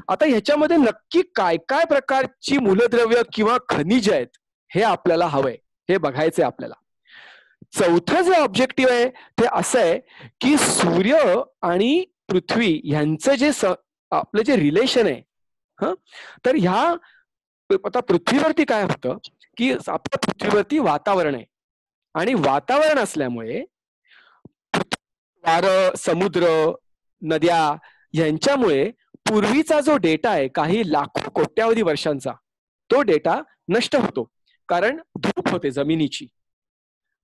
आता ह्याच्यामध्ये नक्की काय काय प्रकारची मूलद्रव्य किंवा खनिज आहेत हे आपल्याला हवंय, हे बघायचंय आपल्याला. चौथं जे ऑब्जेक्टिव्ह आहे ते असं आहे की सूर्य आणि पृथ्वी यांचं जे आपलं जे रिलेशन आहे, तर ह्या आता पृथ्वीवरती काय होतं की आपल्या पृथ्वीवरती वातावरण आहे आणि वातावरण असल्यामुळे वारं, समुद्र, नद्या यांच्यामुळे पूर्वीचा जो डेटा आहे काही लाखो कोट्यावधी वर्षांचा, तो डेटा नष्ट होतो कारण धूप होते जमिनीची.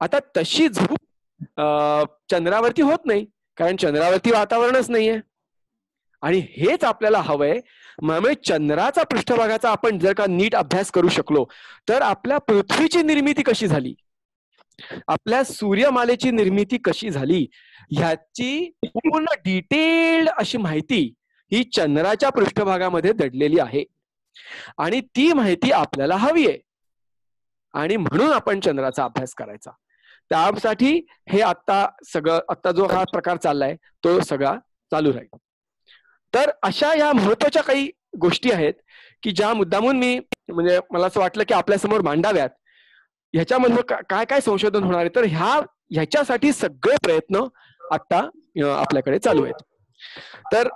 आता तशी झोप चंद्रावरती होत नाही कारण चंद्रावरती वातावरणच नाहीये आणि हेच आपल्याला हवंय. त्यामुळे चंद्राचा पृष्ठभागाचा आपण जर का नीट अभ्यास करू शकलो तर आपल्या पृथ्वीची निर्मिती कशी झाली, आपल्या सूर्यमालेची निर्मिती कशी झाली ह्याची पूर्ण डिटेल्ड अशी माहिती ही चंद्राच्या पृष्ठभागामध्ये दडलेली आहे आणि ती माहिती आपल्याला हवी आहे आणि म्हणून आपण चंद्राचा अभ्यास करायचा. त्यासाठी हे आता जो हा प्रकार चाललाय तो सगळा चालू राहील. तर अशा या महत्वाच्या काही गोष्टी आहेत की ज्या मुद्दामून मी म्हणजे मला असं वाटलं की आपल्यासमोर मांडाव्यात. ह्याच्यामधलं काय काय संशोधन होणार आहे, तर ह्याच्यासाठी सगळे प्रयत्न आता आपल्याकडे चालू आहेत. तर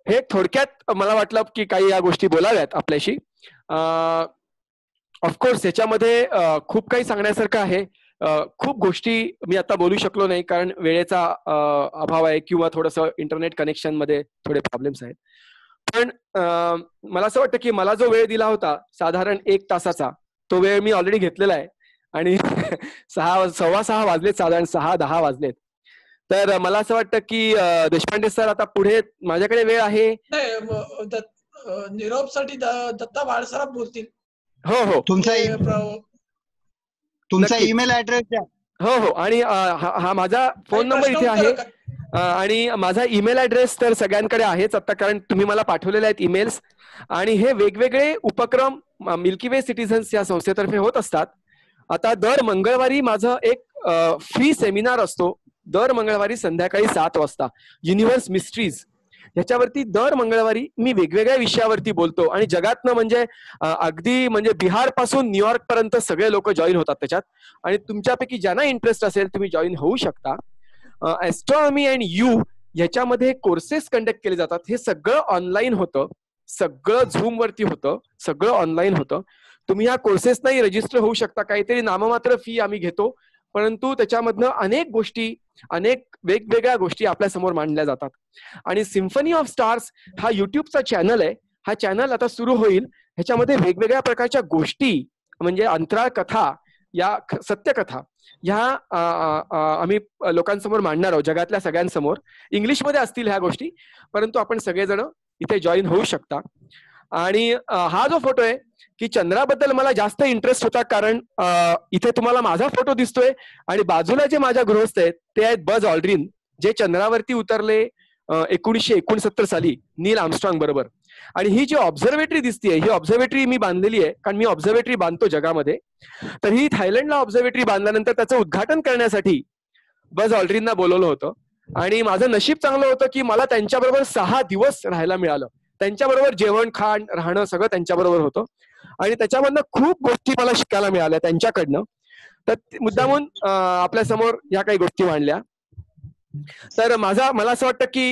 हे थोडक्यात मला वाटलं की काही या गोष्टी बोलाव्यात आपल्याशी. ऑफकोर्स ह्याच्यामध्ये खूप काही सांगण्यासारखं आहे. खूप गोष्टी मी आता बोलू शकलो नाही कारण वेळेचा अभाव आहे किंवा थोडंसं इंटरनेट कनेक्शन मध्ये थोडे प्रॉब्लेम्स आहेत. पण मला असं वाटतं की मला जो वेळ दिला होता साधारण 1 तासाचा, तो वेळ मी ऑलरेडी घेतलेला आहे आणि 6:15 वाजलेत, साधारण 6:10 वाजलेत. तर मला असं वाटतं की देशपांडे सर आता पुढे माझ्याकडे वेळ आहे. निरोपसाठी दत्ता बाळसराफ बोलतील. हो हो, तुमचा ईमेल ऍड्रेस द्या. हो हो, आणि हा माझा फोन नंबर इथे आहे आणि माझा ईमेल ऍड्रेस तर सगळ्यांकडे आहेच आता, कारण तुम्ही मला पाठवलेले आहेत ईमेल्स. आणि हे वेगवेगळे उपक्रम मिल्की वे सिटीझन्स या संस्थेतर्फे होत असतात. आता दर मंगळवारी माझं एक फ्री सेमिनार असतो, दर मंगळवारी संध्याकाळी 7 वाजता, युनिव्हर्स मिस्ट्रीज. ह्याच्यावरती दर मंगळवारी मी वेगवेगळ्या विषयावरती बोलतो आणि जगातनं म्हणजे अगदी म्हणजे बिहार पासून न्यूयॉर्क पर्यंत सगळे लोक जॉईन होतात त्याच्यात. आणि तुमच्यापैकी ज्यांना इंटरेस्ट असेल तुम्ही जॉईन होऊ शकता. ऍस्ट्रॉनॉमी अँड यू ह्याच्यामध्ये कोर्सेस कंडक्ट केले जातात. हे सगळं ऑनलाईन होतं, सगळं झूम वरती होतं, सगळं ऑनलाईन होतं. तुम्ही ह्या कोर्सेसनाही रजिस्टर होऊ शकता. काहीतरी नाममात्र फी आम्ही घेतो, परंतु त्याच्यामधनं अनेक गोष्टी, अनेक वेगवेगळ्या गोष्टी आपल्या समोर मांडल्या जातात. आणि सिम्फनी ऑफ स्टार्स हा युट्यूबचा चॅनल आहे. हा चॅनल आता सुरू होईल. ह्याच्यामध्ये वेगवेगळ्या प्रकारच्या गोष्टी म्हणजे अंतराळ कथा, या सत्यकथा ह्या आम्ही लोकांसमोर मांडणार आहोत, जगातल्या सगळ्यांसमोर. इंग्लिशमध्ये असतील ह्या गोष्टी, परंतु आपण सगळेजण इथे जॉईन होऊ शकता. आणि हा जो फोटो आहे की चंद्राबद्दल मला जास्त इंटरेस्ट होता, कारण इथे तुम्हाला माझा फोटो दिसतोय आणि बाजूला जे माझ्या गृहस्थ आहेत ते आहेत बज ऑल्ड्रिन, जे चंद्रावरती उतरले 1969 साली नील आर्मस्ट्रॉंग बरोबर. आणि ही जी ऑब्झर्वेटरी दिसतीये, ही ऑब्झर्वेटरी मी बांधलेली आहे, कारण मी ऑब्झर्वेटरी बांधतो जगामध्ये. तर ही थायलंडला ऑब्झर्वेटरी बांधल्यानंतर त्याचं उद्घाटन करण्यासाठी बज ऑल्ड्रिनना बोलवलं होतं. आणि माझं नशीब चांगलं होतं की मला त्यांच्याबरोबर 6 दिवस राहायला मिळालं. त्यांच्याबरोबर जेवण खाण राहणं सगळं त्यांच्याबरोबर होतं आणि त्याच्यामधनं खूप गोष्टी मला शिकायला मिळाल्या त्यांच्याकडनं. तर मुद्दामून आपल्या समोर या काही गोष्टी मांडल्या. तर मला असं वाटतं की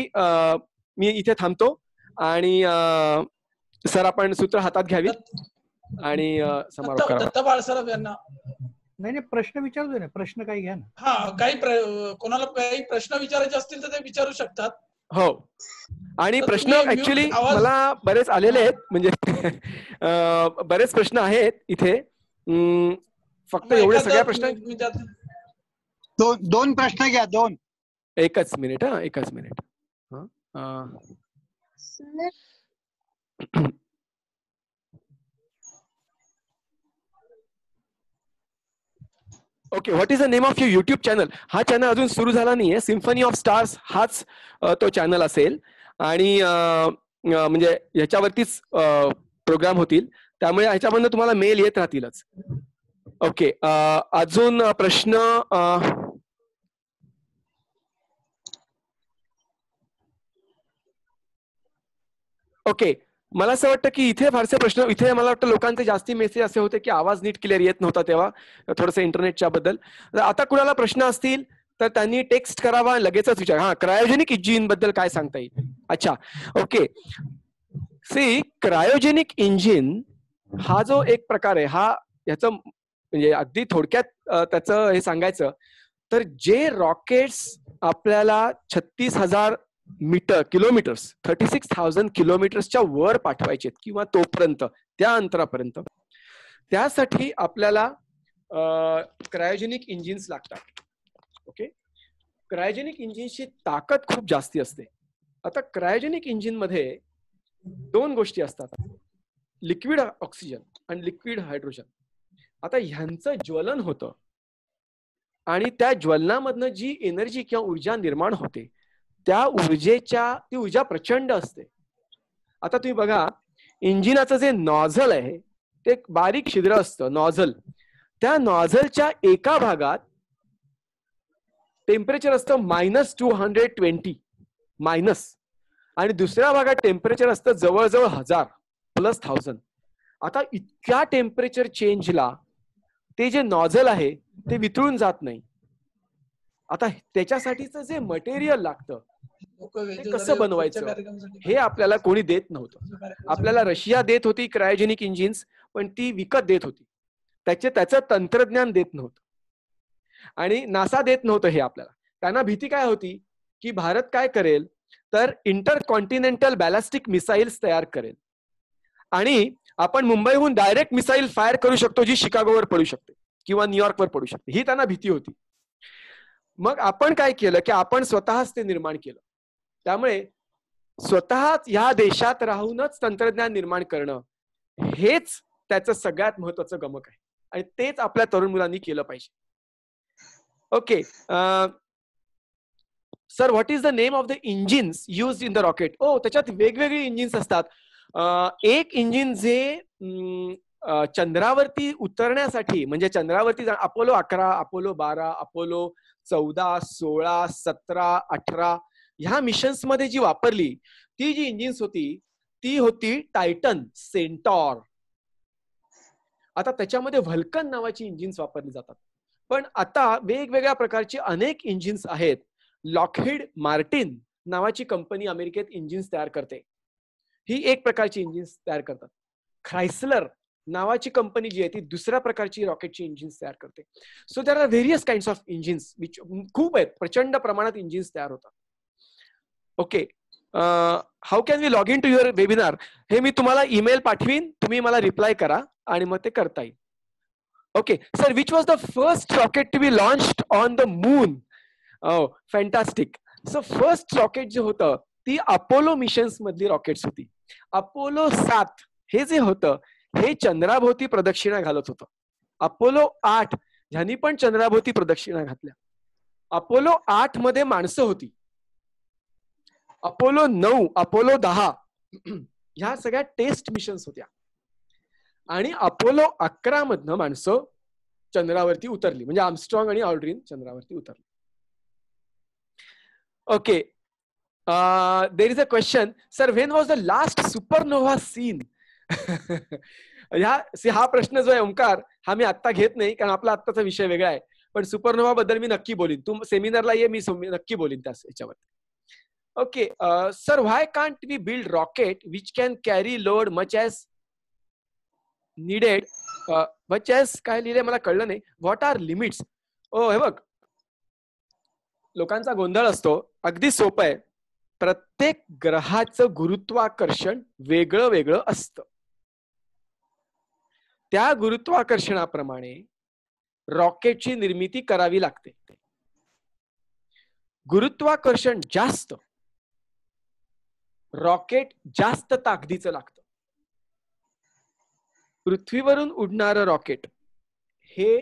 मी इथे थांबतो आणि सर आपण सूत्र हातात घ्यावीत आणि समारोप करा. दत्ता बाळसराफ यांना नाही प्रश्न विचारतो ना, प्रश्न काही घ्या ना. हा, काही कोणाला काही प्रश्न विचारायचे असतील तर ते विचारू शकतात. हो, आणि प्रश्न ऍक्च्युली मला बरेच आलेले आहेत, म्हणजे बरेच प्रश्न आहेत इथे. फक्त एवढे सगळ्या प्रश्न, दोन प्रश्न घ्या, 2. एकच मिनिट. एकच minute. Okay, what is the name of your YouTube channel? हा चॅनल अजून सुरू झाला नाहीये. सिम्फनी ऑफ स्टार्स हाच तो चॅनल असेल आणि म्हणजे ह्याच्यावरतीच प्रोग्राम होतील, त्यामुळे ह्याच्यामधनं तुम्हाला मेल येत राहतीलच. ओके, अजून प्रश्न? ओके, मला असं वाटतं की इथे फारसे प्रश्न, इथे मला वाटतं लोकांचे जास्ती मेसेज असे होते की आवाज नीट क्लिअर येत नव्हता तेव्हा, थोडंसं इंटरनेटच्या बद्दल. आता कुणाला प्रश्न असतील तर त्यांनी टेक्स्ट करावा, लगेचच विचार. हा, क्रायोजेनिक इंजिन बद्दल काय सांगता येईल? अच्छा, ओके. सी, क्रायोजेनिक इंजिन हा जो एक प्रकार आहे, हा याचं म्हणजे अगदी थोडक्यात त्याचं हे सांगायचं तर जे रॉकेट्स आपल्याला 36,000 किलोमीटर्स 36,000 किलोमीटर्सच्या वर पाठवायचे किंवा तोपर्यंत, त्या अंतरापर्यंत, त्यासाठी आपल्याला क्रायोजेनिक इंजिन्स लागतात. ओके, क्रायोजेनिक इंजिनची ताकद खूप जास्ती असते. आता क्रायोजेनिक इंजिन मध्ये 2 गोष्टी असतात, लिक्विड ऑक्सिजन आणि लिक्विड हायड्रोजन. आता ह्यांचं ज्वलन होतं आणि त्या ज्वलनामधनं जी एनर्जी किंवा ऊर्जा निर्माण होते, त्या ती ऊर्जा प्रचंड असते. आता तुम्ही बघा, इंजिनाचं जे नॉझल आहे ते बारीक छिद्र असतं नॉझल. त्या नॉझलच्या एका भागात टेम्परेचर असतं -220 मायनस, आणि दुसऱ्या भागात टेम्परेचर असतं जवळजवळ 1000 प्लस 1000. आता इतक्या टेम्परेचर चेंजला ते जे नॉझल आहे ते वितळून जात नाही. आता त्याच्यासाठीच जे मटेरियल लागतं ते कसं बनवायचं हे आपल्याला कोणी देत नव्हतं. आपल्याला रशिया देत होती क्रायोजेनिक इंजिन्स, पण ती विकत देत होती. त्याचं तंत्रज्ञान देत नव्हतं आणि नासा देत नव्हतं हे आपल्याला. त्यांना भीती काय होती की भारत काय करेल तर इंटरकॉन्टिनेंटल बॅलिस्टिक मिसाईल्स तयार करेल आणि आपण मुंबईहून डायरेक्ट मिसाईल फायर करू शकतो जी शिकागोवर पडू शकते किंवा न्यूयॉर्कवर पडू शकते, ही त्यांना भीती होती. मग आपण काय केलं की आपण स्वतःच ते निर्माण केलं. त्यामुळे स्वतःच ह्या देशात राहूनच तंत्रज्ञान निर्माण करणं हेच त्याचं सगळ्यात महत्वाचं गमक आहे आणि तेच आपल्या तरुण मुलांनी केलं पाहिजे. Okay sir, what is the name of the engines used in the rocket? ओ, त्याच्यात वेगवेगळी इंजिन्स असतात. एक इंजिन जे चंद्रावरती उतरण्यासाठी म्हणजे चंद्रावरती अपोलो 11, अपोलो 12, अपोलो 14, 16, 17, 18 ह्या मिशन्स मध्ये जी वापरली ती जी इंजिन्स होती ती होती टायटन सेंटॉर. आता त्याच्यामध्ये व्हल्कन नावाची इंजिन्स वापरली जातात. पण आता वेगवेगळ्या प्रकारची अनेक इंजिन्स आहेत. लॉकहीड मार्टिन नावाची कंपनी अमेरिकेत इंजिन्स तयार करते, ही एक प्रकारची इंजिन्स तयार करतात. ख्रायसलर नावाची कंपनी जी आहे ती दुसऱ्या प्रकारची रॉकेटची इंजिन्स तयार करते. So there are various kinds of engines which खूप आहेत, प्रचंड प्रमाणात इंजिन्स तयार होतात. Okay, how can we log in to your webinar? हे मी तुम्हाला ईमेल पाठवीन, तुम्ही मला रिप्लाय करा आणि मग ते करता येईल. Okay sir, which was the first rocket to be launched on the moon? Fantastic. So first rocket जे होतं ती अपोलो मिशन्स मधली रॉकेट्स होती. अपोलो 7 हे जे होतं हे चंद्राभोवती प्रदक्षिणा घालत होतं. अपोलो 8 ह्यांनी पण चंद्राभोवती प्रदक्षिणा घातल्या. अपोलो 8 मध्ये माणसं होती. अपोलो 9, अपोलो 10 ह्या सगळ्या टेस्ट मिशन्स होत्या आणि अपोलो 11 मधनं माणसं चंद्रावरती उतरली, म्हणजे आर्मस्ट्रॉंग आणि ऑल्ड्रिन चंद्रावरती उतरली. Okay, there is a question, sir when was the last supernova seen? हा प्रश्न जो आहे ओंकार, हा मी आत्ता घेत नाही कारण आपला आत्ताचा विषय वेगळा आहे. पण सुपरनोव्हा बद्दल मी नक्की बोलीन. तू सेमिनारला ये, मी नक्की बोलीन त्या याच्यावर. Okay sir, why can't we build rocket which can carry load much as needed? Much as काय लिहिले मला कळलं नाही. What R limits? ओ हे बघ, लोकांचा गोंधळ असतो. अगदी सोपं आहे. प्रत्येक ग्रहाचं गुरुत्वाकर्षण वेगळं वेगळं असतं. त्या गुरुत्वाकर्षणाप्रमाणे रॉकेटची निर्मिती करावी लागते. गुरुत्वाकर्षण जास्त, रॉकेट जास्त ताकदीचं लागतं. पृथ्वीवरून उडणारं रॉकेट हे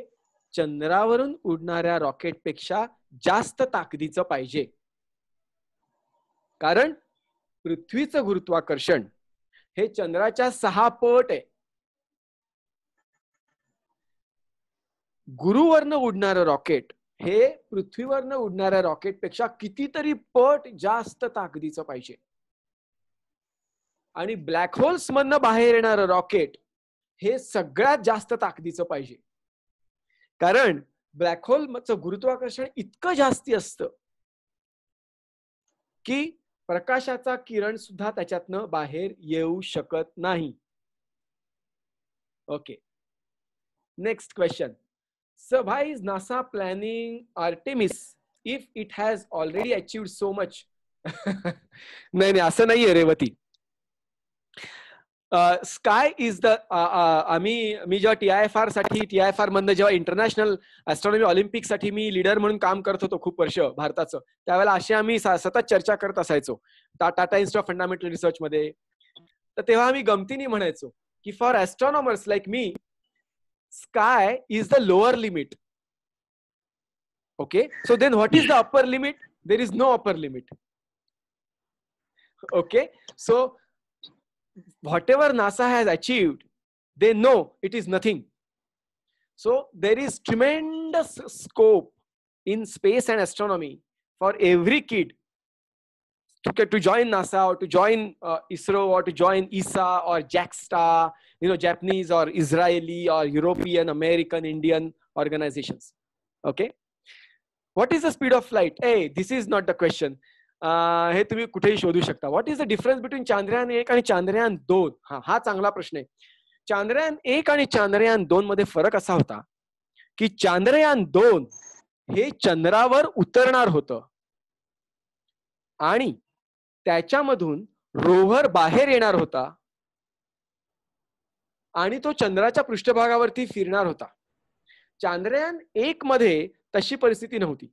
चंद्रावरून उडणाऱ्या रॉकेटपेक्षा जास्त ताकदीचं पाहिजे, कारण पृथ्वीचं गुरुत्वाकर्षण हे चंद्राच्या 6 पट आहे. गुरुवरनं उडणारं रॉकेट हे पृथ्वीवरनं उडणाऱ्या रॉकेटपेक्षा कितीतरी पट जास्त ताकदीचं पाहिजे. आणि ब्लॅक होल्स मधनं बाहेर येणारं रॉकेट हे सगळ्यात जास्त ताकदीचं पाहिजे, कारण ब्लॅक होलचं गुरुत्वाकर्षण इतकं जास्ती असतं की प्रकाशाचा किरण सुद्धा त्याच्यातनं बाहेर येऊ शकत नाही. Okay, next question. Sir, why is NASA planning Artemis if it has already achieved so much? नाही, असं नाहीये Revathi. Sky is the me जेव्हा TIFR साठी TIFR मधनं जेव्हा इंटरनॅशनल ऍस्ट्रॉनॉमी ऑलिम्पिक साठी मी लीडर म्हणून काम करत होतो खूप वर्ष भारताचं, त्यावेळेला अशी आम्ही सतत चर्चा करत असायचो Tata Institute of Fundamental Research मध्ये. तर तेव्हा आम्ही गमतीने म्हणायचो की for astronomers like me, sky is the lower limit. Okay, so then what is the upper limit? There is no upper limit. Okay, so whatever NASA has achieved, they know it is nothing. So there is tremendous scope in space and astronomy for every kid to join NASA or to join ISRO or to join ESA or JAXA, Japanese or Israeli or European, American, Indian organizations. Okay. What is the speed of light? Hey, this is not the question. हे तुम्ही कुठेही शोधू शकता. What is the difference between Chandrayaan 1 आणि चांद्रयान 2? हा चांगला प्रश्न आहे. चांद्रयान 1 आणि चांद्रयान 2 मध्ये फरक असा होता की चांद्रयान 2 हे चंद्रावर उतरणार होतं आणि त्याच्यामधून रोव्हर बाहेर येणार होता आणि तो चंद्राच्या पृष्ठभागावरती फिरणार होता. चांद्रयान 1 मध्ये तशी परिस्थिती नव्हती.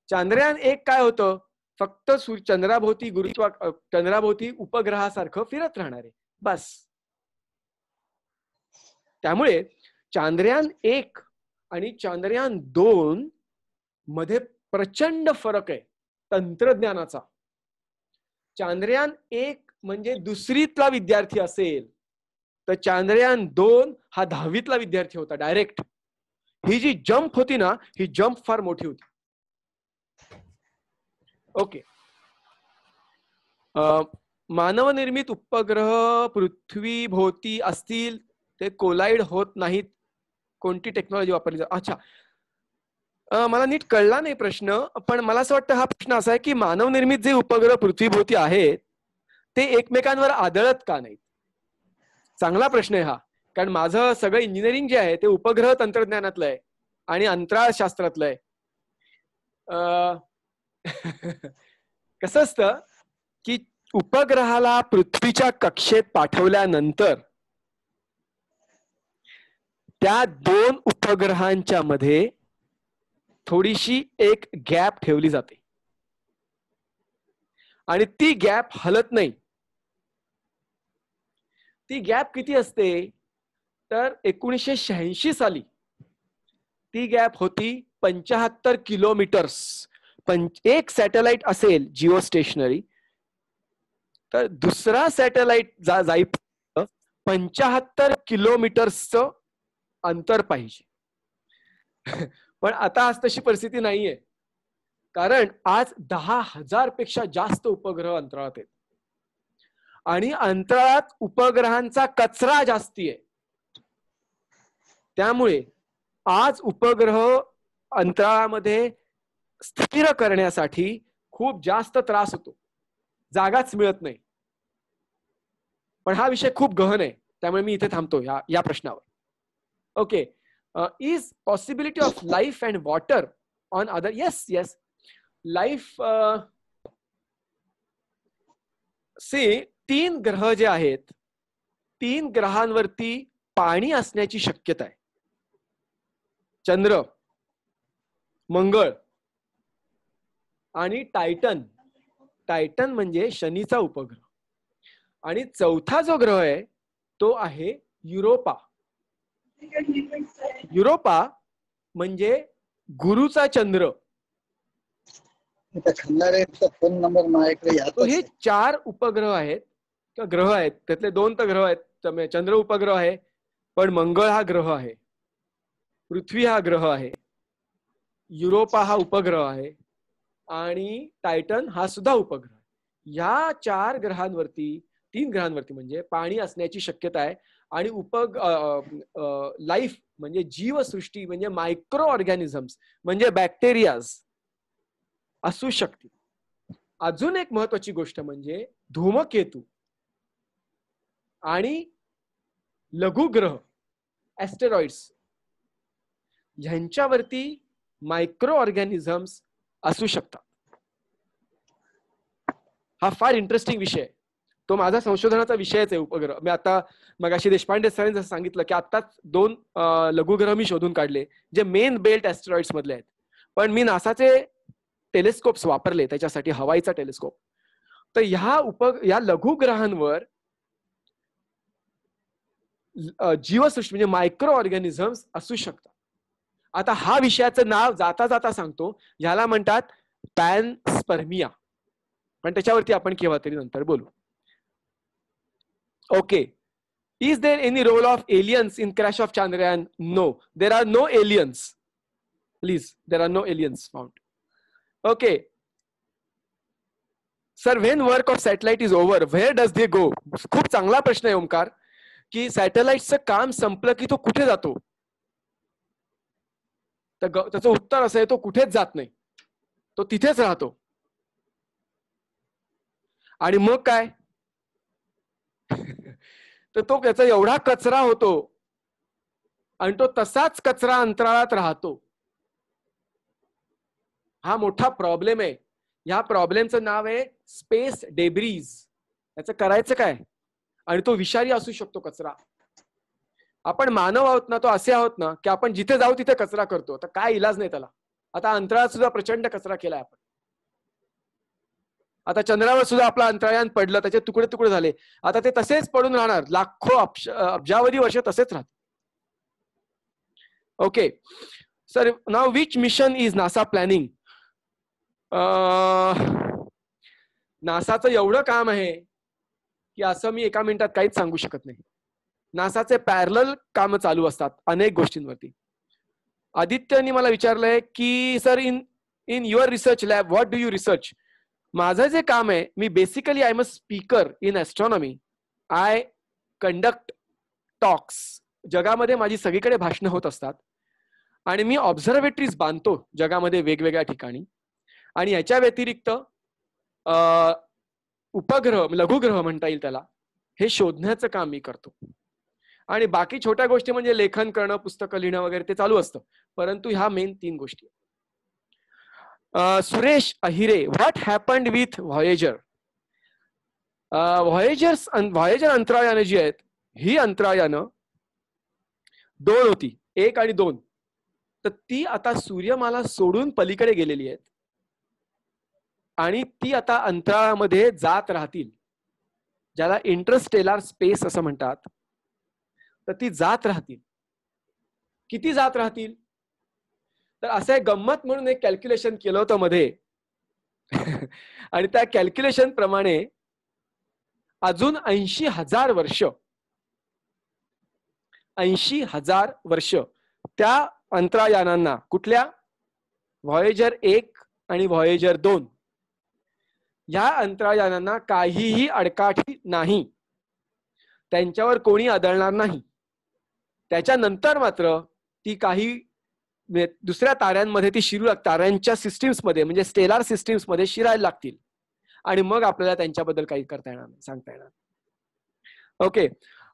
चांद्रयान 1 काय होतं, फक्त चंद्राभोवती चंद्राभोवती उपग्रहासारखं फिरत राहणार आहे बस. त्यामुळे चांद्रयान 1 आणि चांद्रयान 2 मध्ये प्रचंड फरक आहे तंत्रज्ञानाचा. चांद्रयान 1 म्हणजे दुसरीतला विद्यार्थी असेल तर चांद्रयान 2 हा 10वीतला विद्यार्थी होता डायरेक्ट. ही जी जंप होती ना, ही जंप फार मोठी होती. ओके. मानवनिर्मित उपग्रह पृथ्वी भोवती असतील ते कोलाइड होत नाहीत, कोणती टेक्नॉलॉजी वापरली जाते? अच्छा, मला नीट कळला नाही प्रश्न, पण मला असं वाटतं हा प्रश्न असा आहे की मानवनिर्मित जे उपग्रह पृथ्वीभोवती आहेत ते एकमेकांवर आदळत का नाहीत? चांगला प्रश्न आहे हा. कारण माझं सगळं इंजिनिअरिंग जे आहे ते उपग्रह तंत्रज्ञानातलं आहे आणि अंतराळ शास्त्रातलं आहे. कसं असतं की उपग्रहाला पृथ्वीच्या कक्षेत पाठवल्यानंतर त्या 2 उपग्रहांच्या मध्ये थोडीशी एक गॅप ठेवली जाते आणि ती गॅप हलत नाही. ती गॅप किती असते तर 1986 साली ती गॅप होती 75 किलोमीटर्स. एक सॅटेलाइट असेल जिओ स्टेशनरी तर दुसरा सॅटेलाइट जाई 75 किलोमीटर्सचं अंतर पाहिजे. पण आता आज तशी परिस्थिती नाहीये, कारण आज 10,000 पेक्षा जास्त उपग्रह अंतराळात आहेत आणि अंतराळात उपग्रहांचा कचरा जास्ती आहे. त्यामुळे आज उपग्रह अंतराळामध्ये स्थिर करण्यासाठी खूप जास्त त्रास होतो, जागाच मिळत नाही. पण हा विषय खूप गहन आहे, त्यामुळे मी इथे थांबतो या प्रश्नावर. Okay. Is possibility of life and water on other? Yes yes. Life से 3 ग्रह जे आहेत 3 ग्रहांवरती पाणी असण्याची शक्यता आहे. चंद्र, मंगळ आणि टायटन. टायटन म्हणजे शनीचा उपग्रह. आणि 4था जो ग्रह आहे तो आहे युरोपा. युरोपा म्हणजे गुरुचा चंद्र. फोन नंबर माझ्याकडे. हे 4 उपग्रह आहेत किंवा ग्रह आहेत, त्यातले 2 तर ग्रह आहेत. चंद्र उपग्रह आहे, पण मंगळ हा ग्रह आहे, पृथ्वी हा ग्रह आहे, युरोपा हा उपग्रह आहे आणि टायटन हा सुद्धा उपग्रह. या 4 ग्रहांवरती 3 ग्रहांवरती म्हणजे पाणी असण्याची शक्यता आहे. आणि लाईफ म्हणजे जीवसृष्टी म्हणजे मायक्रो ऑर्गॅनिझम्स म्हणजे बॅक्टेरियाज असू शकते. अजून एक महत्वाची गोष्ट म्हणजे धूमकेतू आणि लघुग्रह ऍस्टेरॉइड्स ह्यांच्यावरती मायक्रो ऑर्गॅनिझम्स असू शकतात. हा फार इंटरेस्टिंग विषय आहे. तो माझा संशोधनाचा विषयच आहे उपग्रह. मी आता मगाशी देशपांडे सरांनी जसं सांगितलं की आत्ताच 2 लघुग्रह मी शोधून काढले जे मेन बेल्ट ऍस्टेरॉइड्स मधले आहेत. पण मी नासाचे टेलिस्कोप्स वापरले त्याच्यासाठी, हवाईचा टेलिस्कोप. तर या लघुग्रहांवर जीवसृष्टी म्हणजे मायक्रो ऑर्गॅनिझम्स असू शकतात. आता हा विषयाचं नाव जाता जाता सांगतो, ह्याला म्हणतात पॅनस्पर्मिया, पण त्याच्यावरती आपण केव्हा तरी नंतर बोलू. Okay. Is there any role of aliens in crash of Chandrayaan? No, there are no aliens. Please, there are no aliens found. Okay. Sir when work of satellite is over where does they go? खूप चांगला प्रश्न आहे ओमकार, की सॅटेलाइटचं काम संपलं की तो कुठे जातो? तर त्याचं उत्तर असं आहे, तो कुठेच जात नाही, तो तिथेच राहतो. आणि मग काय? तर तो त्याचा एवढा कचरा होतो आणि तो तसाच कचरा अंतराळात राहतो. हा मोठा प्रॉब्लेम आहे. ह्या प्रॉब्लेमचं नाव आहे स्पेस डेब्रीज. याचं करायचं काय? आणि तो विषारी असू शकतो कचरा. आपण मानव आहोत ना, तो असे आहोत ना, की आपण जिथे जाऊ तिथे कचरा करतो. तर काय इलाज नाही त्याला. आता अंतराळात सुद्धा प्रचंड कचरा केलाय आपण. आता चंद्रावर सुद्धा आपलं अंतराळयान पडलं, त्याचे तुकडे तुकडे झाले. आता ते तसेच पडून राहणार, लाखो अब्जावधी वर्ष तसेच राहतात. ओके सर, नाव which mission is NASA planning? नासाचं एवढं काम आहे की असं मी एका मिनिटात काहीच सांगू शकत नाही. नासाचे पॅरलल काम चालू असतात अनेक गोष्टींवरती. आदित्यनी मला विचारलंय की sir in your research lab what do you research? माझं जे काम आहे, मी basically I am a speaker in astronomy. I conduct talks. जगामध्ये माझी सगळीकडे भाषणं होत असतात आणि मी ऑब्झर्वेटरीज बांधतो जगामध्ये वेगवेगळ्या ठिकाणी. आणि याच्या व्यतिरिक्त उपग्रह, लघुग्रह म्हणता येईल त्याला, हे शोधण्याचं काम मी करतो. आणि बाकी छोट्या गोष्टी म्हणजे लेखन करणं, पुस्तकं लिहिणं वगैरे ते चालू असतं. परंतु ह्या मेन 3 गोष्टी. Suresh Ahire, what happened with Voyager? Voyager अंतराळयानं जी आहेत, ही अंतराळयानं 2 होती, 1 आणि 2. तर ती आता सूर्यमाला सोडून पलीकडे गेलेली आहेत आणि ती आता अंतराळामध्ये जात राहतील, ज्याला इंटरस्टेलर स्पेस असं म्हणतात. तर ती जात राहतील. किती जात राहतील? तर असं एक गंमत म्हणून एक कॅल्क्युलेशन केलं होतं मध्ये आणि त्या कॅल्क्युलेशन प्रमाणे अजून 80,000 वर्ष 80,000 वर्ष त्या अंतराळयानांना, कुठल्या? व्हॉयेजर 1 आणि व्हॉयेजर 2, या अंतराळयानांना काहीही अडकाठी नाही. त्यांच्यावर कोणी आदळणार नाही. त्याच्यानंतर मात्र ती काही दुसऱ्या ताऱ्यांमध्ये ती शिरू लागतात, ताऱ्यांच्या सिस्टीम्समध्ये म्हणजे स्टेलार सिस्टीम्समध्ये शिरायला लागतील आणि मग आपल्याला त्यांच्याबद्दल काही करता येणार नाही, सांगता येणार. Okay,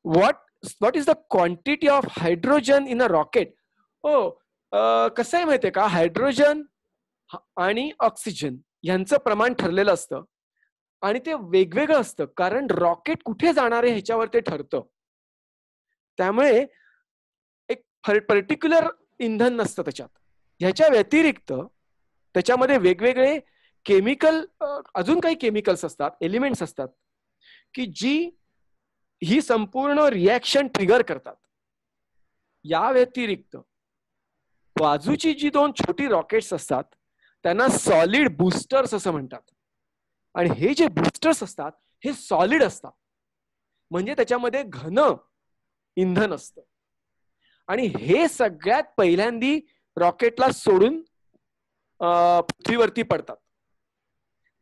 what is the quantity of hydrogen in a rocket? कसं आहे माहितीये का, हायड्रोजन आणि ऑक्सिजन यांचं प्रमाण ठरलेलं असतं आणि ते वेगवेगळं असतं, कारण रॉकेट कुठे जाणार आहे ह्याच्यावर ते ठरतं. त्यामुळे एक पर्टिक्युलर इंधन नसतं त्याच्यात. ह्याच्या व्यतिरिक्त त्याच्यामध्ये वेगवेगळे केमिकल, अजून काही केमिकल्स असतात, एलिमेंट्स असतात की जी ही संपूर्ण रिॲक्शन ट्रिगर करतात. या व्यतिरिक्त बाजूची जी 2 छोटी रॉकेट्स असतात त्यांना सॉलिड बूस्टर्स असं म्हणतात. आणि हे जे बूस्टर्स असतात हे सॉलिड असतात, म्हणजे त्याच्यामध्ये घन इंधन असतं. आणि हे सगळ्यात पहिल्यांदी रॉकेटला सोडून पृथ्वीवरती पडतात,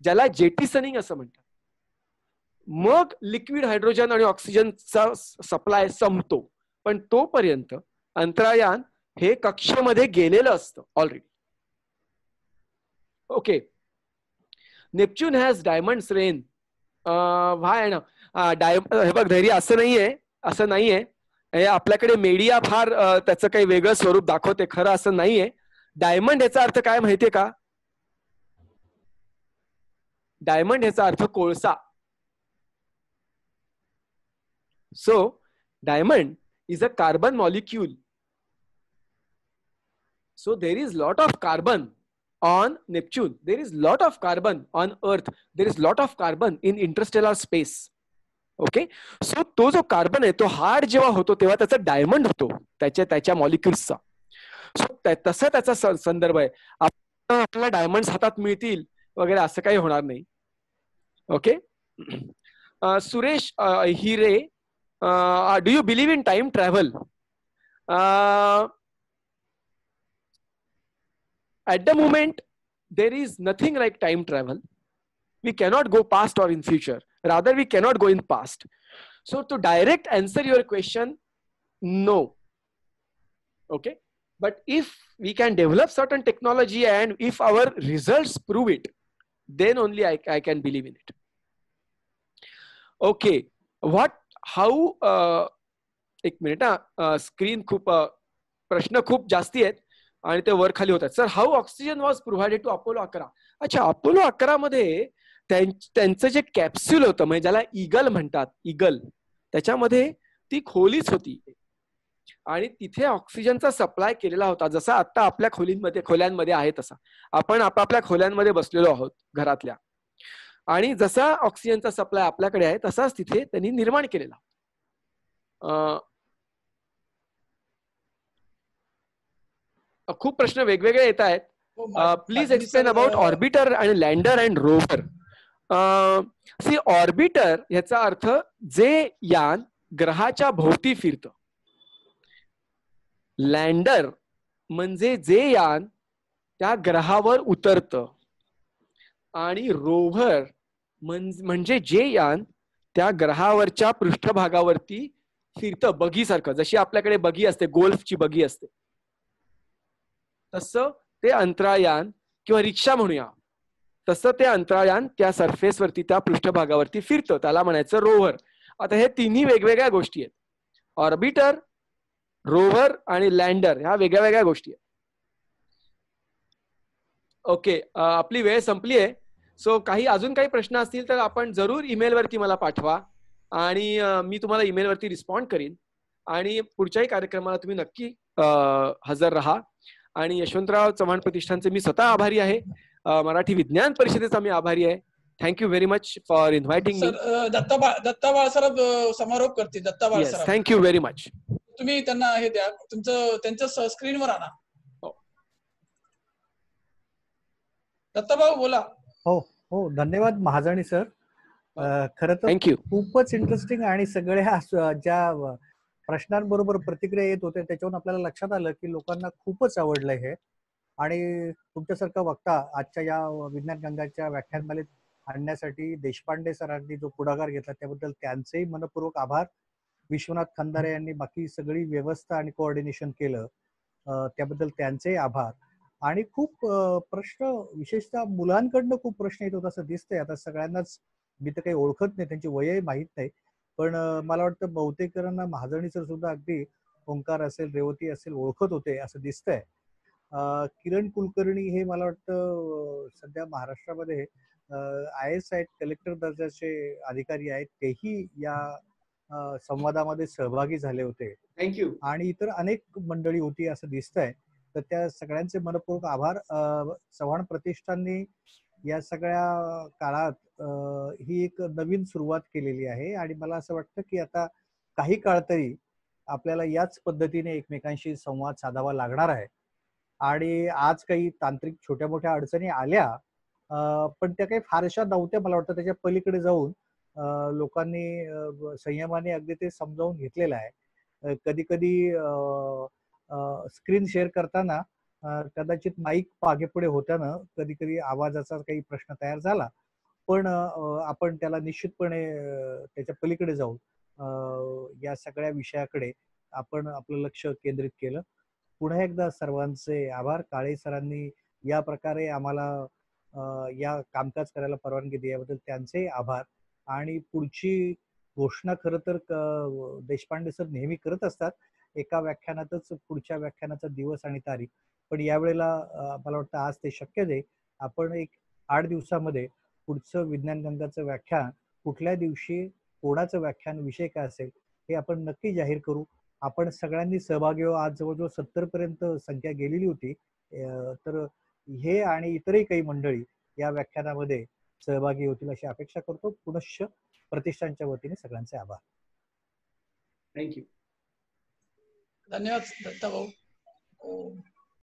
ज्याला जेटिसनिंग असं म्हणतात. मग लिक्विड हायड्रोजन आणि ऑक्सिजनचा सप्लाय संपतो, पण तोपर्यंत अंतराळयान हे कक्षेमध्ये गेलेलं असतं already. Okay, Neptune has diamonds rain. Why ना, हे बघ धैर्य, असं नाहीये. हे आपल्याकडे मीडिया फार त्याचं काही वेगळं स्वरूप दाखवते, खरं असं नाहीये. डायमंड याचा अर्थ काय माहितीये का? डायमंड याचा अर्थ कोळसा. So diamond is a carbon molecule. So there is lot of carbon on Neptune. There is lot of carbon on Earth. There is lot of carbon in interstellar space. Okay, so तो जो carbon आहे तो hard जेव्हा होतो तेव्हा त्याचा diamond होतो त्याच्या मॉलिक्युल्सचा. सो तसा त्याचा संदर्भ आहे. आपल्याला डायमंड्स हातात मिळतील वगैरे असं काही होणार नाही. Okay, Suresh Hire, do you believe in time travel? At the moment, there is nothing like time travel. we cannot go past or in future. Rather, we cannot go in past. So to direct answer your question, no. Okay. But if we can develop certain technology and if our results prove it, then only I can believe in it. Okay. How एक minute screen खूप प्रश्न खूप जास्ती आहेत आणि ते वर खाली होतात. Sir, how oxygen was provided to Apollo 11? अच्छा, अपोलो 11 मध्ये त्यांचं जे कॅप्स्यूल होतं, म्हणजे ज्याला इगल म्हणतात, इगल, त्याच्यामध्ये ती खोलीच होती आणि तिथे ऑक्सिजनचा सप्लाय केलेला होता. जसा आता आपल्या खोल्यांमध्ये आहे तसा आपण आपापल्या खोल्यांमध्ये बसलेलो आहोत घरातल्या, आणि जसा ऑक्सिजनचा सप्लाय आपल्याकडे आहे तसाच तिथे त्यांनी निर्माण केलेला. खूप प्रश्न वेगवेगळे येत आहेत. प्लीज एक्सप्लेन अबाउट ऑर्बिटर आणि lander and rover. See, orbiter याचा अर्थ जे यान ग्रहाच्या भोवती फिरतं. लँडर म्हणजे जे यान त्या ग्रहावर उतरतं, आणि रोव्हर म्हणजे जे यान त्या ग्रहावरच्या पृष्ठभागावरती फिरतं, बगीसारखं. जशी आपल्याकडे बगी असते, गोल्फची बगी असते, तसं ते अंतराळयान किंवा रिक्षा म्हणूया, तसं ते अंतराळयान त्या सरफेसवरती, त्या पृष्ठभागावरती फिरतं, त्याला म्हणायचं रोव्हर. आता हे तिन्ही वेगवेगळ्या गोष्टी आहेत. ऑर्बिटर, रोव्हर आणि लँडर ह्या वेगळ्या वेगळ्या गोष्टी आहेत. ओके, आपली वेळ संपली आहे. सो अजून काही प्रश्न असतील तर आपण जरूर ईमेलवरती मला पाठवा आणि मी तुम्हाला ईमेलवरती रिस्पॉन्ड करीन. आणि पुढच्याही कार्यक्रमाला तुम्ही नक्की हजर राहा. आणि यशवंतराव चव्हाण प्रतिष्ठानचे मी स्वतः आभारी आहे. मराठी विज्ञान परिषदेचा मी आभारी आहे. Thank you very much for inviting me. Datta Balasaheb समारोप करतील. Datta Balasaheb, thank you very much. तुम्ही त्यांना हे द्या, तुमचं त्यांच्या स्क्रीनवर आणा. दत्ता भाऊ बोला. हो हो, धन्यवाद महाजनी सर. खरं तर थँक्यू. खूपच इंटरेस्टिंग आणि सगळ्या ज्या प्रश्नांबरोबर प्रतिक्रिया येत होत्या त्याच्यावरून आपल्याला लक्षात आलं की लोकांना खूपच आवडलंय हे. आणि तुमच्यासारखा वक्ता आजच्या या विज्ञान गंगाच्या व्याख्यानमालेत आणण्यासाठी देशपांडे सरांनी जो पुढाकार घेतला त्याबद्दल त्यांचेही मनपूर्वक आभार. विश्वनाथ खंदारे यांनी बाकी सगळी व्यवस्था आणि कोऑर्डिनेशन केलं त्याबद्दल त्यांचे आभार. आणि खूप प्रश्न विशेषतः मुलांकडनं खूप प्रश्न येत होता असं दिसतंय. आता सगळ्यांनाच मी तर काही ओळखत नाही, त्यांची वयही माहीत नाही, पण मला वाटतं बहुतेकांना महाजनी सर सुद्धा अगदी ओंकार असेल, रेवती असेल ओळखत होते असं दिसतंय. किरण कुलकर्णी हे मला वाटतं सध्या महाराष्ट्रामध्ये IAS आहेत, कलेक्टर दर्जाचे अधिकारी आहेत, तेही या संवादामध्ये सहभागी झाले होते. थँक्यू. आणि इतर अनेक मंडळी होती असं दिसतंय. तर त्या सगळ्यांचे मनपूर्वक आभार. चव्हाण प्रतिष्ठानने या सगळ्या काळात ही एक नवीन सुरुवात केलेली आहे आणि मला असं वाटतं की आता काही काळ तरी आपल्याला याच पद्धतीने एकमेकांशी संवाद साधावा लागणार आहे. आणि आज काही तांत्रिक छोट्या मोठ्या अडचणी आल्या, पण त्या काही फारशा नव्हत्या. मला वाटतं त्याच्या पलीकडे जाऊन लोकांनी संयमाने अगदी ते समजावून घेतलेलं आहे. कधी कधी स्क्रीन शेअर करताना कदाचित माईक मागे पुढे होत्यानं कधी कधी आवाजाचा काही प्रश्न तयार झाला, पण आपण त्याला निश्चितपणे त्याच्या पलीकडे जाऊन या सगळ्या विषयाकडे आपण आपलं लक्ष केंद्रित केलं. पुन्हा एकदा सर्वांचे आभार. काळे सरांनी या प्रकारे आम्हाला या कामकाज करायला परवानगी दिल्याबद्दल त्यांचे आभार. आणि पुढची घोषणा खरं तर देशपांडे सर नेहमी करत असतात, एका व्याख्यानातच पुढच्या व्याख्यानाचा दिवस आणि तारीख, पण यावेळेला मला वाटतं आज ते शक्य नाही. आपण एक 8 दिवसामध्ये पुढचं विज्ञान गंगाचं व्याख्यान कुठल्या दिवशी, कोणाचं व्याख्यान, विषय काय असेल हे आपण नक्की जाहीर करू. आपण सगळ्यांनी सहभागी हो. आज जवळजवळ 70 पर्यंत संख्या गेलेली होती. तर हे आणि इतरही काही मंडळी या व्याख्यानामध्ये सहभागी होतील अशी अपेक्षा करतो. पुनश्च प्रतिष्ठानच्या वतीने सगळ्यांचे आभार. थँक्यू. धन्यवाद दत्ता भाऊ.